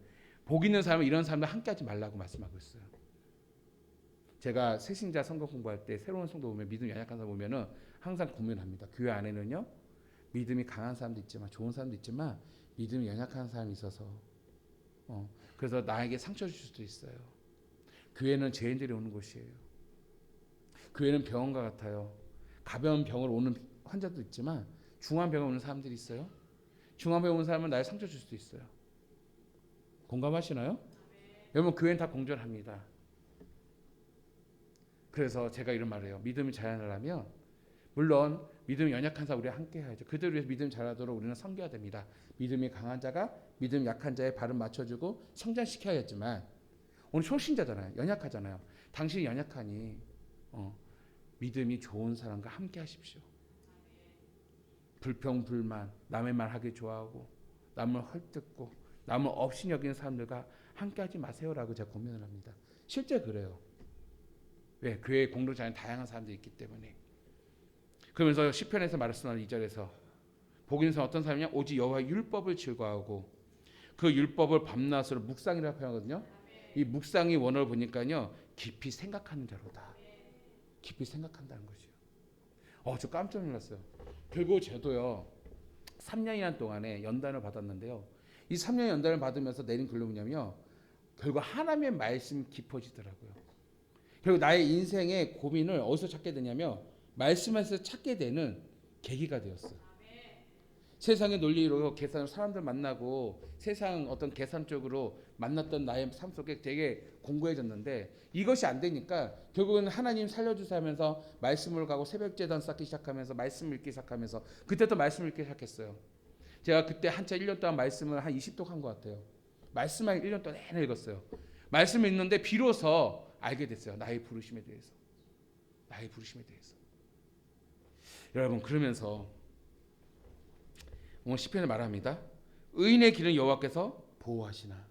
복 있는 사람은 이런 사람들 함께하지 말라고 말씀하고 있어요. 제가 새신자 성경 공부할 때 새로운 성도 보면 믿음 연약한 사람 보면은 항상 고민합니다. 교회 안에는요 믿음이 강한 사람도 있지만 좋은 사람도 있지만 믿음이 연약한 사람이 있어서 그래서 나에게 상처 줄 수도 있어요. 교회는 죄인들이 오는 곳이에요. 교회는 병원과 같아요. 가벼운 병을 오는 환자도 있지만 중한 병에 오는 사람들이 있어요. 중한 병에 오는 사람은 나의 상처 줄 수도 있어요. 공감하시나요? 여러분 교회는 다 공존합니다. 그래서 제가 이런 말을 해요. 믿음이 자라나려면 물론 믿음이 연약한 자 우리가 함께 해야죠. 그들을 위해서 믿음 잘하도록 우리는 섬겨야 됩니다. 믿음이 강한 자가 믿음 약한 자의 발을 맞춰주고 성장시켜야겠지만 오늘 초신자잖아요. 연약하잖아요. 당신이 연약하니 믿음이 좋은 사람과 함께 하십시오. 불평불만, 남의 말 하기 좋아하고 남을 헐뜯고 남을 없이 여기는 사람들과 함께 하지 마세요라고 제가 고민을 합니다. 실제 그래요. 왜? 교회 공동체에 다양한 사람들이 있기 때문에. 그러면서 시편에서 말씀하는 2절에서 복인은 어떤 사람이냐? 오직 여호와의 율법을 즐거워하고 그 율법을 밤낮으로 묵상이라고 표현하거든요. 이 묵상이 원어를 보니까요, 깊이 생각하는 자로다. 깊이 생각한다는 것이요. 저 깜짝 놀랐어요. 결국 저도요 3년이란 동안에 연단을 받았는데요. 이 3년 연단을 받으면서 내린 결론이냐면요, 결국 하나님의 말씀이 깊어지더라고요. 결국 나의 인생의 고민을 어디서 찾게 되냐면 말씀에서 찾게 되는 계기가 되었어요. 세상의 논리로 계산 사람들 만나고 세상 어떤 계산 쪽으로 만났던 나의 삶 속에 되게 공고해졌는데 이것이 안 되니까 결국은 하나님 살려주세요 하면서 말씀을 가고 새벽제단 쌓기 시작하면서 말씀 읽기 시작하면서 그때 또 말씀 읽기 시작했어요. 제가 그때 한차 1년 동안 말씀을 한 20독 한 것 같아요. 말씀을 1년 동안 내내 읽었어요. 말씀을 읽는데 비로소 알게 됐어요. 나의 부르심에 대해서. 나의 부르심에 대해서. 여러분, 그러면서 오늘 시편에 말합니다. 의인의 길은 여호와께서 보호하시나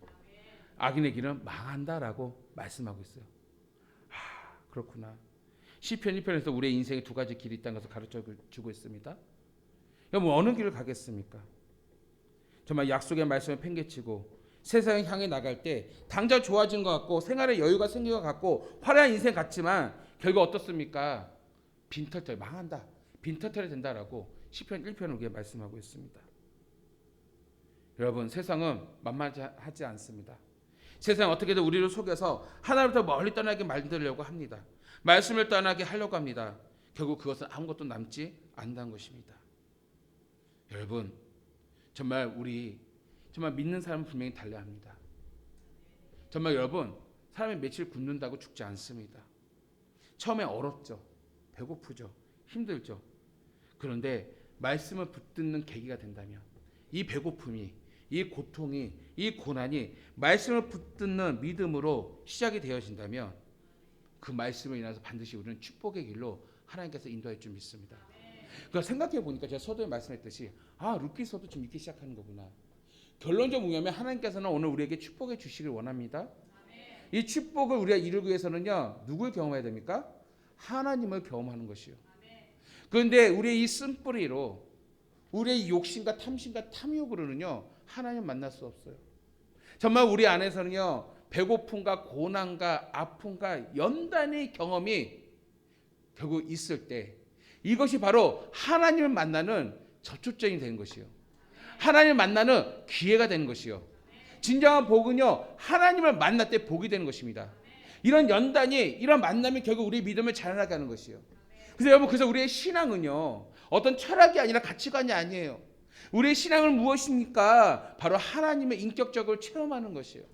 악인의 길은 망한다라고 말씀하고 있어요. 그렇구나. 시편 1편에서 우리의 인생에 두 가지 길이 있다는 것을 가르쳐주고 있습니다. 여러분, 어느 길을 가겠습니까? 정말 약속의 말씀을 팽개치고 세상을 향해 나갈 때 당장 좋아지는 것 같고 생활에 여유가 생긴 것 같고 화려한 인생 같지만 결국 어떻습니까? 빈털털 망한다. 빈털털이 된다라고 시편 1편을 우리에게 말씀하고 있습니다. 여러분, 세상은 만만하지 않습니다. 세상은 어떻게든 우리를 속여서 하나님부터 멀리 떠나게 만들려고 합니다. 말씀을 떠나게 하려고 합니다. 결국 그것은 아무것도 남지 않는다는 것입니다. 여러분, 정말 믿는 사람은 분명히 달려야 합니다. 정말 여러분, 사람이 며칠 굶는다고 죽지 않습니다. 처음에 어렵죠. 배고프죠. 힘들죠. 그런데 말씀을 붙드는 계기가 된다면 이 배고픔이, 이 고통이, 이 고난이 말씀을 붙드는 믿음으로 시작이 되어진다면 그 말씀을 인해서 반드시 우리는 축복의 길로 하나님께서 인도할 줄 믿습니다. 그러니까 생각해 보니까 제가 서두에 말씀했듯이 루키서도 지금 믿기 시작하는 거구나. 결론적으로 뭐냐면 하나님께서는 오늘 우리에게 축복해 주시길 원합니다. 이 축복을 우리가 이루기 위해서는요, 누굴 경험해야 됩니까? 하나님을 경험하는 것이요. 그런데 우리의 이 쓴뿌리로 우리의 욕심과 탐심과 탐욕으로는요 하나님 만날 수 없어요. 정말 우리 안에서는요 배고픔과 고난과 아픔과 연단의 경험이 결국 있을 때 이것이 바로 하나님을 만나는 접촉점이 되는 것이요. 하나님을 만나는 기회가 되는 것이요. 진정한 복은요 하나님을 만날 때 복이 되는 것입니다. 이런 연단이, 이런 만남이 결국 우리 믿음을 자라나게 하는 것이요. 그래서 우리의 신앙은요 어떤 철학이 아니라 가치관이 아니에요. 우리의 신앙은 무엇입니까? 바로 하나님의 인격적으로 체험하는 것이에요.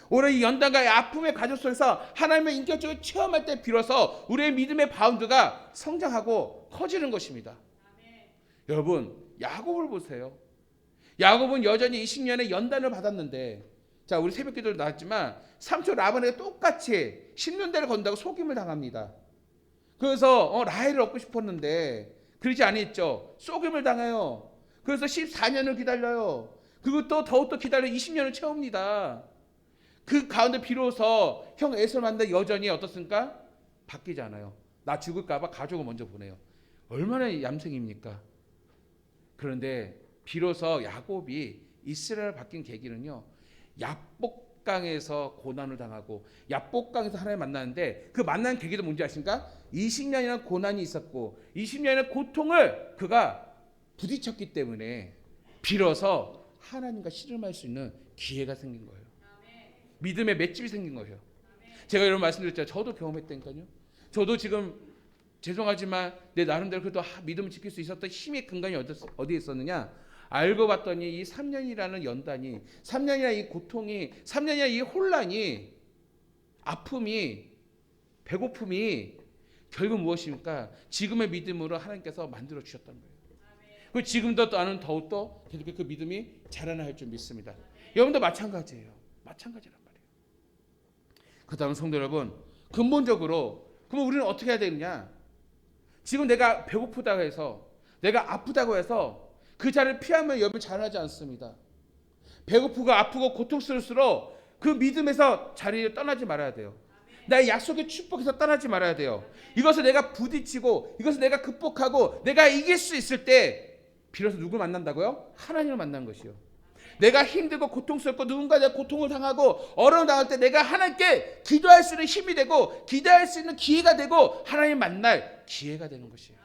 오늘 이 연단과 아픔의 가족 속에서 하나님의 인격적으로 체험할 때 비로소 우리의 믿음의 바운드가 성장하고 커지는 것입니다. 여러분, 야곱을 보세요. 야곱은 여전히 20년의 연단을 받았는데, 자, 우리 새벽기도도 나왔지만 삼촌 라반에게 똑같이 10년대를 건다고 속임을 당합니다. 그래서 라헬을 얻고 싶었는데 그러지 않았죠. 속임을 당해요. 그래서 14년을 기다려요. 그리고 또 더욱더 기다려 20년을 채웁니다. 그 가운데 비로소 형 에서를 만나 여전히 어떻습니까? 바뀌지 않아요. 나 죽을까 봐 가족을 먼저 보내요. 얼마나 얌생입니까? 그런데 비로소 야곱이 이스라엘 바뀐 계기는요, 야복강에서 고난을 당하고 야복강에서 하나님 만나는데 그 만난 계기도 뭔지 아십니까? 20년이나 고난이 있었고 20년의 고통을 그가 부딪혔기 때문에 비로소 하나님과 씨름할 수 있는 기회가 생긴 거예요. 믿음의 맷집이 생긴 거예요. 제가 여러분 말씀드렸잖아요. 저도 경험했다니까요. 저도 지금 죄송하지만 내 나름대로 그래도 믿음을 지킬 수 있었던 힘의 근간이 어디에 있었느냐? 알고 봤더니 이 3년이라는 연단이, 3년이나 이 고통이, 3년이나 이 혼란이, 아픔이, 배고픔이 결국 무엇입니까? 지금의 믿음으로 하나님께서 만들어 주셨단 말이에요. 그 지금도 나는 더욱더 계속 그 믿음이 자라나 할 줄 믿습니다. 여러분도 마찬가지예요. 마찬가지란 말이에요. 그다음 성도 여러분, 근본적으로 그러면 우리는 어떻게 해야 되느냐? 지금 내가 배고프다고 해서, 내가 아프다고 해서 그 자리를 피하면 여러분 자라나지 않습니다. 배고프고 아프고 고통스러울수록 그 믿음에서 자리를 떠나지 말아야 돼요. 나의 약속의 축복에서 떠나지 말아야 돼요. 이것을 내가 부딪히고 이것을 내가 극복하고 내가 이길 수 있을 때 비로소 누굴 만난다고요? 하나님을 만난 것이요. 내가 힘들고 고통스럽고 누군가의 고통을 당하고 어려움 당할 때 내가 하나님께 기도할 수 있는 힘이 되고 기도할 수 있는 기회가 되고 하나님 만날 기회가 되는 것이에요.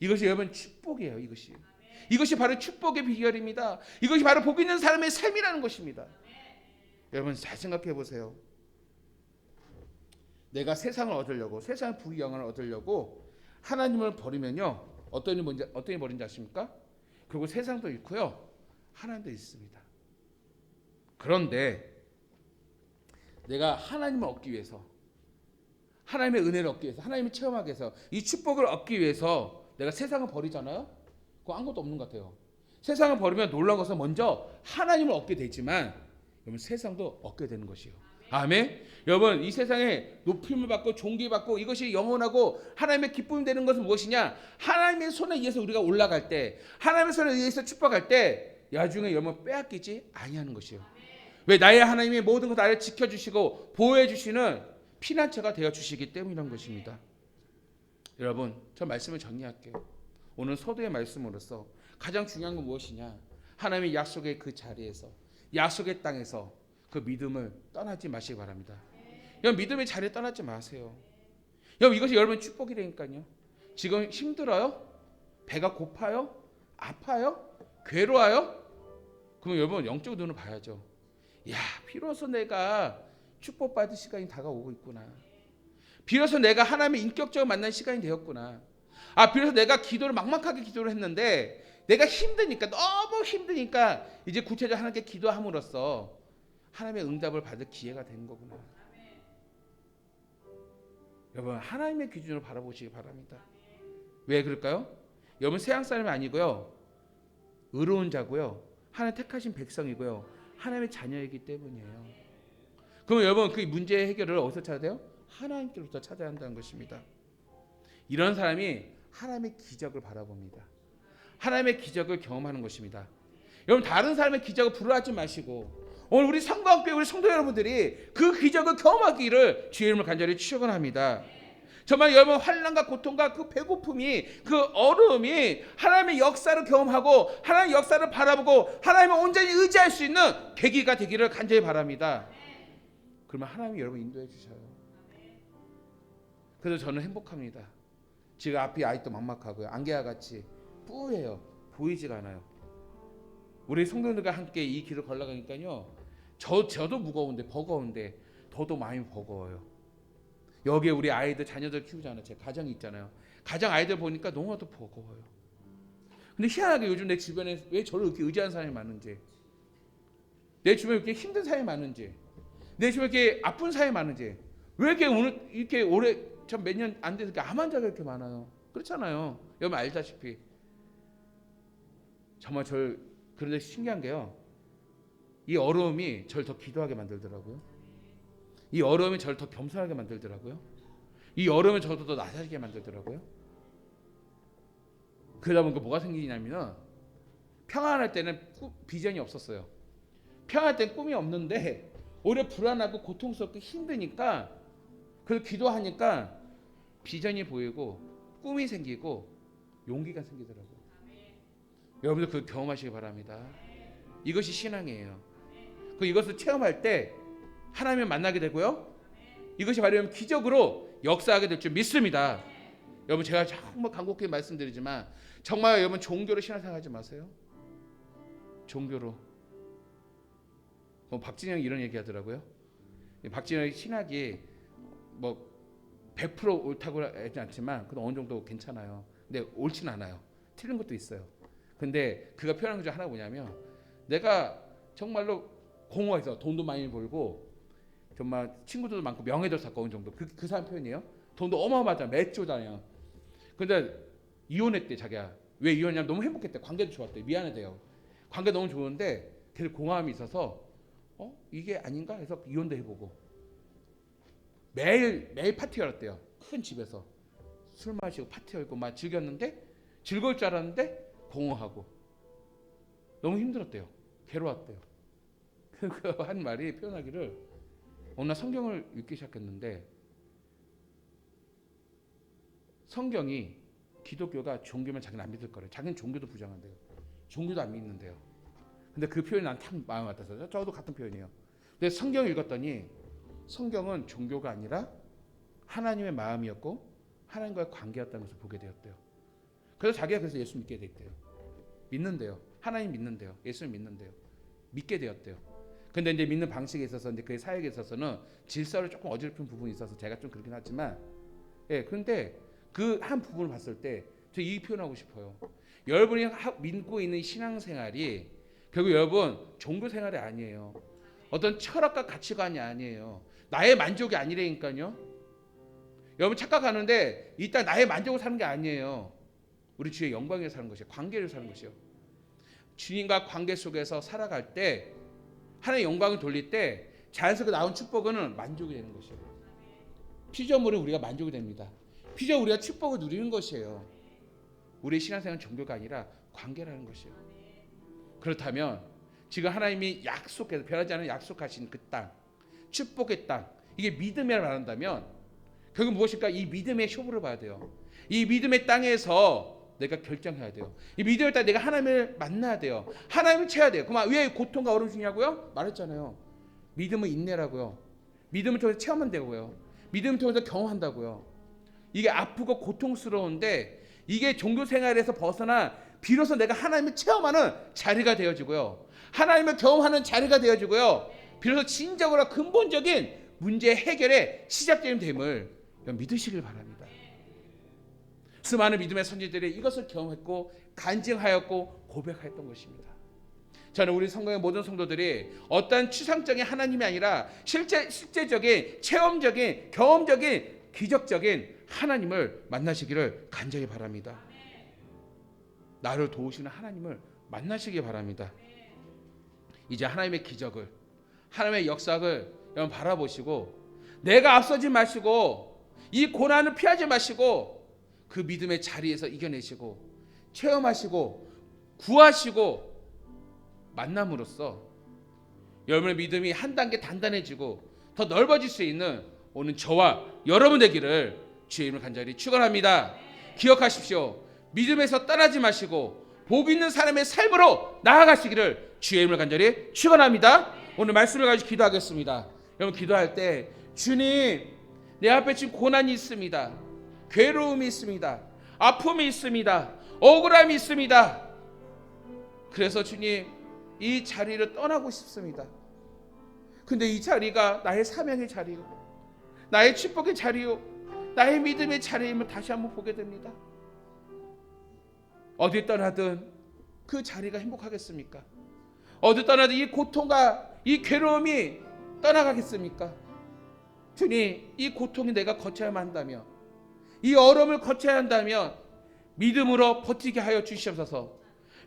이것이 여러분 축복이에요. 이것이 바로 축복의 비결입니다. 이것이 바로 복 있는 사람의 삶이라는 것입니다. 여러분 잘 생각해 보세요. 내가 세상을 얻으려고, 세상 부귀 영화를 얻으려고 하나님을 버리면요, 어떤 일이 벌어진지 아십니까? 그리고 세상도 잃고요, 하나님도 있습니다. 그런데 내가 하나님을 얻기 위해서, 하나님의 은혜를 얻기 위해서, 하나님을 체험하기 위해서, 이 축복을 얻기 위해서 내가 세상을 버리잖아요. 그거 아무것도 없는 것 같아요. 세상을 버리면 놀라운 것은 먼저 하나님을 얻게 되지만 여러분 세상도 얻게 되는 것이요. 아멘. 여러분 이 세상에 높임을 받고 존귀받고 이것이 영원하고 하나님의 기쁨이 되는 것은 무엇이냐? 하나님의 손에 의해서 우리가 올라갈 때, 하나님의 손에 의해서 축복할 때 나중에 여러분 빼앗기지 아니하는 것이요. 왜? 나의 하나님이 모든 것 나를 지켜주시고 보호해주시는 피난처가 되어주시기 때문이라는 것입니다. 여러분 저 말씀을 정리할게요. 오늘 서두의 말씀으로서 가장 중요한 건 무엇이냐? 하나님의 약속의 그 자리에서, 약속의 땅에서 그 믿음을 떠나지 마시기 바랍니다. 여러분 믿음의 자리에 떠나지 마세요. 여러분 이것이 여러분의 축복이라니까요. 지금 힘들어요? 배가 고파요? 아파요? 괴로워요? 그럼 여러분 영적 눈을 봐야죠. 야, 비로소 내가 축복받을 시간이 다가오고 있구나. 비로소 내가 하나님의 인격적으로 만난 시간이 되었구나. 아, 비로소 내가 기도를 막막하게 기도를 했는데 내가 힘드니까, 너무 힘드니까 이제 구체적으로 하나님께 기도함으로써 하나님의 응답을 받을 기회가 된 거구나. 여러분 하나님의 기준으로 바라보시기 바랍니다. 왜 그럴까요? 여러분 세상 사람이 아니고요, 의로운 자고요, 하나님 택하신 백성이고요, 하나님의 자녀이기 때문이에요. 그럼 여러분 그 문제의 해결을 어디서 찾아야 돼요? 하나님께로부터 찾아야 한다는 것입니다. 이런 사람이 하나님의 기적을 바라봅니다. 하나님의 기적을 경험하는 것입니다. 여러분 다른 사람의 기적을 부러워하지 마시고 오늘 우리 성광교회 우리 성도 여러분들이 그 기적을 경험하기를 주의 이름으로 간절히 축원합니다. 정말 여러분 환난과 고통과 그 배고픔이, 그 어려움이 하나님의 역사를 경험하고 하나님의 역사를 바라보고 하나님을 온전히 의지할 수 있는 계기가 되기를 간절히 바랍니다. 그러면 하나님이 여러분 인도해 주셔요. 그래서 저는 행복합니다. 지금 앞이 아직도 막막하고요, 안개와 같이 뿌예요. 보이지가 않아요. 우리 성도들과 함께 이 길을 걸어가니까요, 저도 무거운데 버거운데 더도 마음이 버거워요. 여기에 우리 아이들 자녀들 키우잖아요. 제 가정이 있잖아요. 가정 아이들 보니까 너무나도 버거워요. 근데 희한하게 요즘 내 주변에 왜 저를 이렇게 의지하는 사람이 많은지, 내 주변에 이렇게 힘든 사람이 많은지, 내 주변에 이렇게 아픈 사람이 많은지, 왜 이렇게 오늘 이렇게 오래 전 몇 년 안 돼서 암 환자가 이렇게 많아요. 그렇잖아요. 여러분 알다시피. 정말 그런데 신기한 게요, 이 어려움이 저를 더 기도하게 만들더라고요. 이 어려움이 저를 더 겸손하게 만들더라고요. 이 어려움이 저도 더 나서게 만들더라고요. 그러다 보니까 뭐가 생기냐면 평안할 때는 비전이 없었어요. 평안할 때는 꿈이 없는데 오히려 불안하고 고통스럽고 힘드니까, 그래서 기도하니까 비전이 보이고 꿈이 생기고 용기가 생기더라고요. 여러분들 그걸 경험하시기 바랍니다. 이것이 신앙이에요. 이것을 체험할 때 하나님을 만나게 되고요, 이것이 바로 기적으로 역사하게 될 줄 믿습니다. 여러분 제가 정말 간곡히 말씀드리지만 정말 여러분 종교로 신앙생활하지 마세요. 종교로. 박진영이 이런 얘기하더라고요. 박진영의 신학이 뭐 100% 옳다고 하지 않지만 그건 어느 정도 괜찮아요. 근데 옳지는 않아요. 틀린 것도 있어요. 근데 그가 표현한 것 중 하나가 뭐냐면, 내가 정말로 공허해서 돈도 많이 벌고 정말 친구들도 많고 명예도 쌓고 어느 정도, 그 사람 표현이에요. 돈도 어마어마하잖아. 몇 조잖아요. 근데 이혼했대 자기야. 왜 이혼했냐면 너무 행복했대. 관계도 좋았대. 미안하대요. 관계 너무 좋은데 계속 공허함이 있어서 이게 아닌가 해서 이혼도 해보고 매일 파티 열었대요. 큰 집에서 술 마시고 파티 열고 막 즐겼는데 즐거울 줄 알았는데 공허하고 너무 힘들었대요. 괴로웠대요. 그 한 말이 표현하기를 어느 날 성경을 읽기 시작했는데 성경이 기독교가 종교면 자기는 안 믿을 거래요. 자기는 종교도 부정한대요. 종교도 안 믿는데요. 근데 그 표현이 난 참 마음에 와닿아서 저도 같은 표현이에요. 근데 성경을 읽었더니 성경은 종교가 아니라 하나님의 마음이었고 하나님과의 관계였다는 것을 보게 되었대요. 그래서 자기가 그래서 예수 믿게 됐대요. 믿는데요. 하나님 믿는데요. 예수를 믿는데요. 믿게 되었대요. 근데 이제 믿는 방식에 있어서 이제 그의 사역에 있어서는 질서를 조금 어지럽힌 부분이 있어서 제가 좀 그렇긴 하지만 그런데 그 한 부분을 봤을 때 저 이 표현하고 싶어요. 여러분이 믿고 있는 신앙생활이 결국 여러분 종교 생활이 아니에요. 어떤 철학과 가치관이 아니에요. 나의 만족이 아니라니까요. 여러분 착각하는데 일단 나의 만족을 사는 게 아니에요. 우리 주의 영광에 사는 것이에요. 관계를 사는 것이요. 주님과 관계 속에서 살아갈 때 하나님의 영광을 돌릴 때 자연스럽게 나온 축복은 만족이 되는 것이에요. 피조물은 우리가 만족이 됩니다. 피조물 우리가 축복을 누리는 것이에요. 우리의 신앙생활은 종교가 아니라 관계라는 것이에요. 그렇다면 지금 하나님이 약속해서 변하지 않은 약속하신 그 땅, 축복의 땅, 이게 믿음이라 말한다면 결국 무엇일까? 이 믿음의 쇼부를 봐야 돼요. 이 믿음의 땅에서 내가 결정해야 돼요. 이 믿음의 땅에 내가 하나님을 만나야 돼요. 하나님을 채야 돼요. 그럼 왜 고통과 어려움 중요하고요? 말했잖아요. 믿음은 인내라고요. 믿음을 통해서 체험한다고요. 믿음을 통해서 경험한다고요. 이게 아프고 고통스러운데 이게 종교 생활에서 벗어나 비로소 내가 하나님을 체험하는 자리가 되어지고요. 하나님을 경험하는 자리가 되어지고요. 비로소 진정으로 근본적인 문제 해결의 시작점이 됨을 믿으시길 바랍니다. 수많은 믿음의 선지자들이 이것을 경험했고 간증하였고 고백하였던 것입니다. 저는 우리 성경의 모든 성도들이 어떠한 추상적인 하나님이 아니라 실제적인 체험적인 경험적인 기적적인 하나님을 만나시기를 간절히 바랍니다. 나를 도우시는 하나님을 만나시기 바랍니다. 이제 하나님의 기적을 하나님의 역사를 여러분 바라보시고 내가 앞서지 마시고 이 고난을 피하지 마시고 그 믿음의 자리에서 이겨내시고 체험하시고 구하시고 만남으로써 여러분의 믿음이 한 단계 단단해지고 더 넓어질 수 있는 오늘 저와 여러분 되기를 주의 이름으로 간절히 축원합니다. 기억하십시오. 믿음에서 떠나지 마시고 복 있는 사람의 삶으로 나아가시기를 주의 이름으로 간절히 축원합니다. 오늘 말씀을 가지고 기도하겠습니다. 여러분 기도할 때 주님 내 앞에 지금 고난이 있습니다. 괴로움이 있습니다. 아픔이 있습니다. 억울함이 있습니다. 그래서 주님 이 자리를 떠나고 싶습니다. 근데 이 자리가 나의 사명의 자리요, 나의 축복의 자리요, 나의 믿음의 자리임을 다시 한번 보게 됩니다. 어디 떠나든 그 자리가 행복하겠습니까? 어디 떠나든 이 고통과 이 괴로움이 떠나가겠습니까? 주님 이 고통이 내가 거쳐야만 한다면, 이 어려움을 거쳐야 한다면 믿음으로 버티게 하여 주시옵소서.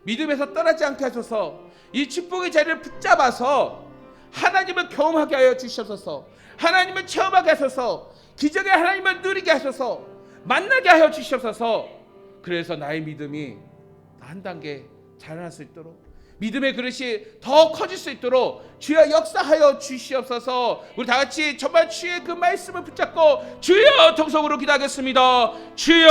믿음에서 떠나지 않게 하소서. 이 축복의 자리를 붙잡아서 하나님을 경험하게 하여 주시옵소서. 하나님을 체험하게 하소서. 기적의 하나님을 누리게 하소서. 만나게 하여 주시옵소서. 그래서 나의 믿음이 한 단계 자라날 수 있도록, 믿음의 그릇이 더 커질 수 있도록 주여 역사하여 주시옵소서. 우리 다 같이 정말 주의 그 말씀을 붙잡고 주여 통성으로 기도하겠습니다. 주여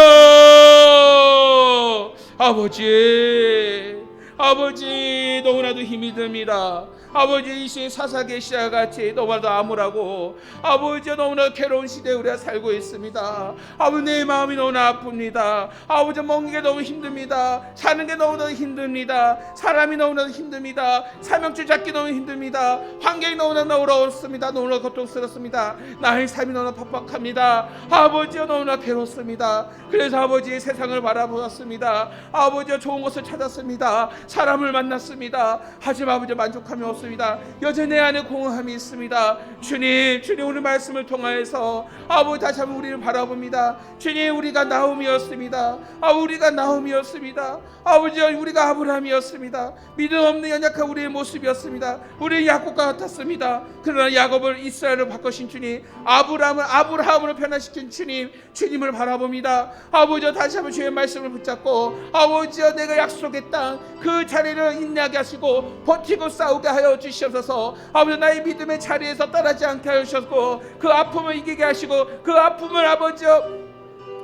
아버지 너무나도 힘이 듭니다. 아버지 이 시에 사사계 시와 같이 너무나도 암울하고 아버지 너무나 괴로운 시대에 우리가 살고 있습니다. 아버지 내 마음이 너무나 아픕니다. 아버지 먹는 게 너무 힘듭니다. 사는 게 너무나도 힘듭니다. 사람이 너무나도 힘듭니다. 사명줄 잡기 너무 힘듭니다. 환경이 너무나 어렵습니다. 너무나 고통스럽습니다. 나의 삶이 너무나 팍팍합니다. 아버지여 너무나 괴롭습니다. 그래서 아버지 세상을 바라보았습니다. 아버지여 좋은 것을 찾았습니다. 사람을 만났습니다. 하지만 아버지 만족함이 없습니다. 여전히 내 안에 공허함이 있습니다. 주님 오늘 말씀을 통하여서 아버지 다시 한번 우리를 바라봅니다. 주님 우리가 나홈이었습니다. 우리가 나홈이었습니다. 아버지 우리가 아브라함이었습니다. 믿음 없는 연약한 우리의 모습이었습니다. 우리는 야곱과 같았습니다. 그러나 야곱을 이스라엘로 바꾸신 주님, 아브라함을 아브라함으로 변화시킨 주님을 바라봅니다. 아버지 다시 한번 주의 말씀을 붙잡고 아버지 내가 약속했던 그 자리를 인내하게 하시고 버티고 싸우게 하여 주시옵소서. 아버지 나의 믿음의 자리에서 떠나지 않게 하시고 그 아픔을 이기게 하시고 그 아픔을 아버지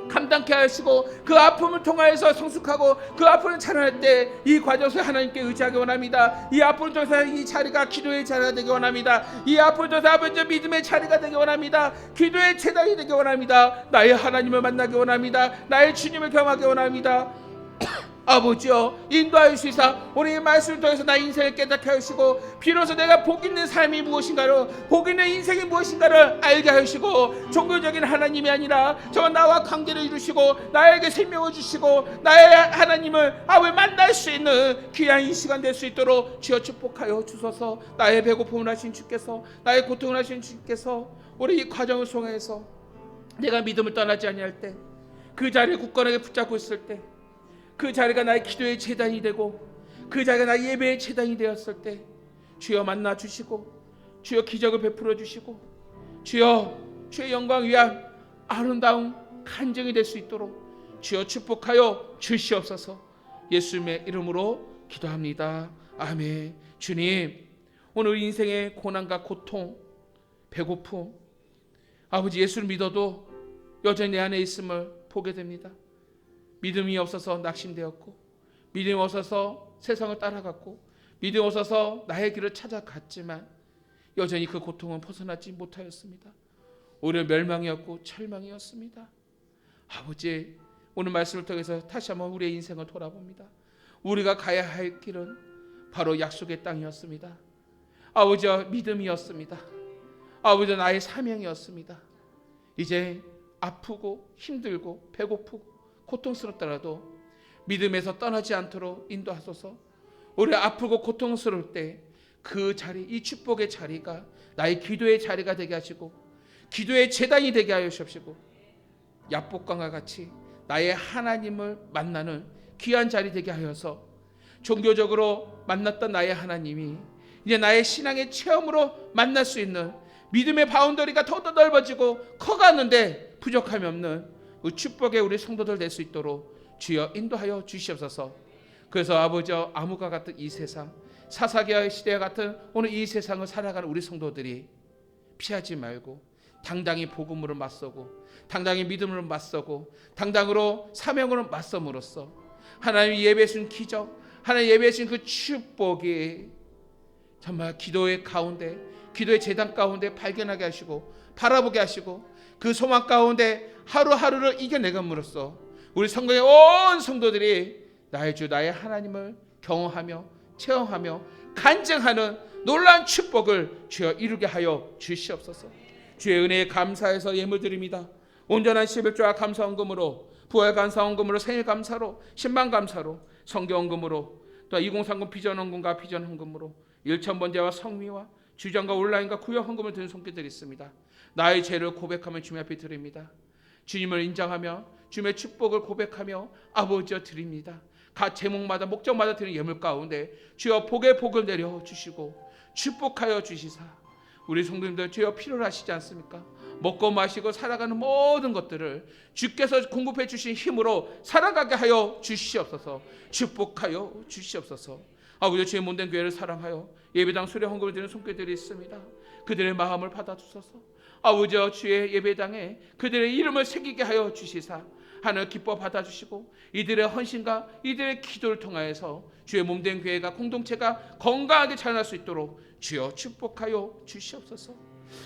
감당케 하시고 그 아픔을 통하여서 성숙하고 그 아픔을 자라날 때 이 과정에서 하나님께 의지하기 원합니다. 이 아픔을 통해서 이 자리가 기도의 자리가 되기 원합니다. 이 아픔을 통해서 아버지 믿음의 자리가 되기 원합니다. 기도의 제단이 되기 원합니다. 나의 하나님을 만나기 원합니다. 나의 주님을 경험하기 원합니다. 아버지여 인도하여 주시사 우리의 말씀을 통해서 나의 인생을 깨닫게 하시고 비로소 내가 복 있는 삶이 무엇인가를 복 있는 인생이 무엇인가를 알게 하시고 종교적인 하나님이 아니라 저와 나와 관계를 이루시고 나에게 생명을 주시고 나의 하나님을 만날 수 있는 귀한 이 시간 될 수 있도록 주여 축복하여 주소서. 나의 배고픔을 하신 주께서 나의 고통을 하신 주께서 우리 이 과정을 통해서 내가 믿음을 떠나지 아니할 때 그 자리를 굳건하게 붙잡고 있을 때 그 자리가 나의 기도의 제단이 되고 그 자리가 나의 예배의 제단이 되었을 때 주여 만나 주시고 주여 기적을 베풀어 주시고 주여 주의 영광 위한 아름다운 간증이 될 수 있도록 주여 축복하여 주시옵소서. 예수님의 이름으로 기도합니다. 아멘. 주님 오늘 인생의 고난과 고통 배고픔 아버지 예수를 믿어도 여전히 내 안에 있음을 보게 됩니다. 믿음이 없어서 낙심되었고 믿음이 없어서 세상을 따라갔고 믿음이 없어서 나의 길을 찾아갔지만 여전히 그 고통은 벗어나지 못하였습니다. 오히려 멸망이었고 절망이었습니다. 아버지 오늘 말씀을 통해서 다시 한번 우리의 인생을 돌아봅니다. 우리가 가야 할 길은 바로 약속의 땅이었습니다. 아버지 믿음이었습니다. 아버지 나의 사명이었습니다. 이제 아프고 힘들고 배고프고 고통스럽더라도 믿음에서 떠나지 않도록 인도하소서. 우리 아프고 고통스러울 때 그 자리 이 축복의 자리가 나의 기도의 자리가 되게 하시고 기도의 제단이 되게 하여 주옵시고 야복강과 같이 나의 하나님을 만나는 귀한 자리 되게 하여서 종교적으로 만났던 나의 하나님이 이제 나의 신앙의 체험으로 만날 수 있는 믿음의 바운더리가 더더 넓어지고 커가는데 부족함이 없는 그 축복의 우리 성도들 될 수 있도록 주여 인도하여 주시옵소서. 그래서 아버지 암흑과 같은 이 세상 사사기의 시대 같은 오늘 이 세상을 살아가는 우리 성도들이 피하지 말고 당당히 복음으로 맞서고 당당히 믿음으로 맞서고 당당으로 사명으로 맞섬으로써 하나님이 예배해 주신 기적 하나님 예배해 주신 그 축복이 정말 기도의 가운데 기도의 제단 가운데 발견하게 하시고 바라보게 하시고 그 소망 가운데 하루하루를 이겨내감으로써 우리 성도의 온 성도들이 나의 주 나의 하나님을 경험하며 체험하며 간증하는 놀라운 축복을 주여 이루게 하여 주시옵소서. 주의 은혜에 감사해서 예물드립니다. 온전한 11조와 감사헌금으로 부활 감사헌금으로 생일 감사로 신방 감사로 성경헌금으로 또 2030 비전헌금과 비전헌금으로 1000번제와 성미와 주전과 온라인과 구역헌금을 드는 손길들이 있습니다. 나의 죄를 고백하며 주님 앞에 드립니다. 주님을 인정하며 주님의 축복을 고백하며 아버지여 드립니다. 각 제목마다 목적마다 드리는 예물 가운데 주여 복의 복을 내려 주시고 축복하여 주시사 우리 성도님들 주여 필요로 하시지 않습니까? 먹고 마시고 살아가는 모든 것들을 주께서 공급해 주신 힘으로 살아가게 하여 주시옵소서. 축복하여 주시옵소서. 아버지 주의 몸된 교회를 사랑하여 예배당 수료 헌금을 드리는 손길들이 있습니다. 그들의 마음을 받아주소서. 아버지 주의 예배당에 그들의 이름을 새기게 하여 주시사 하늘 기뻐 받아주시고 이들의 헌신과 이들의 기도를 통하여서 주의 몸된 교회가 공동체가 건강하게 자라날 수 있도록 주여 축복하여 주시옵소서.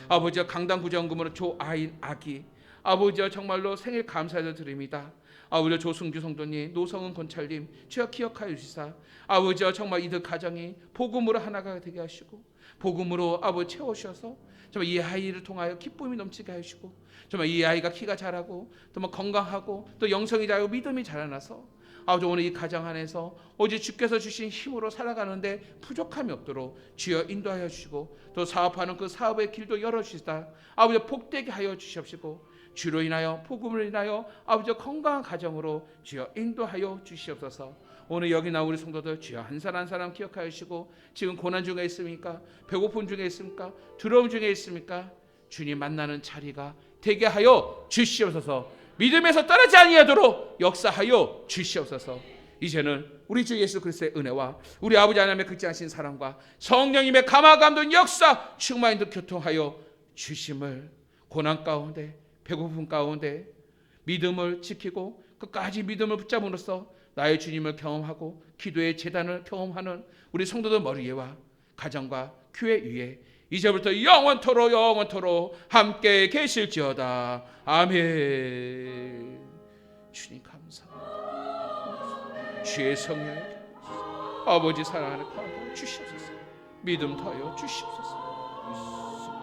아버지 강당 구정금으로 조아인 아기 아버지 정말로 생일 감사해서 드립니다. 아버지 조승규 성도님 노성은 권찰님 주여 기억하여 주시사 아버지 정말 이들 가정이 복음으로 하나가 되게 하시고 복음으로 아버지 채우셔서 정말 이 아이를 통하여 기쁨이 넘치게 하시고 정말 이 아이가 키가 자라고 또 건강하고 또 영성이 자라고 믿음이 자라나서 아버지 오늘 이 가정 안에서 오직 주께서 주신 힘으로 살아가는데 부족함이 없도록 주여 인도하여 주시고 또 사업하는 그 사업의 길도 열어주시다 아버지 복되게 하여 주시옵시고 주로 인하여 복음을 인하여 아버지 건강한 가정으로 주여 인도하여 주시옵소서. 오늘 여기 나온 우리 성도들 주여 한 사람 한 사람 기억하여 주시고 지금 고난 중에 있습니까? 배고픔 중에 있습니까? 두려움 중에 있습니까? 주님 만나는 자리가 되게 하여 주시옵소서. 믿음에서 떨어지지 아니하도록 역사하여 주시옵소서. 이제는 우리 주 예수 그리스도의 은혜와 우리 아버지 하나님의 극진하신 사랑과 성령님의 감화 감동 역사 충만히 교통하여 주심을 고난 가운데 배고픔 가운데 믿음을 지키고 끝까지 믿음을 붙잡음으로써 나의 주님을 경험하고 기도의 재단을 경험하는 우리 성도들 머리 위와 가정과 교회 위에 이제부터 영원토록 함께 계실지어다. 아멘. 주님 감사합니다. 주의 성령에게 아버지 사랑하는 가운데 주시옵소서. 믿음 더하여 주시옵소서.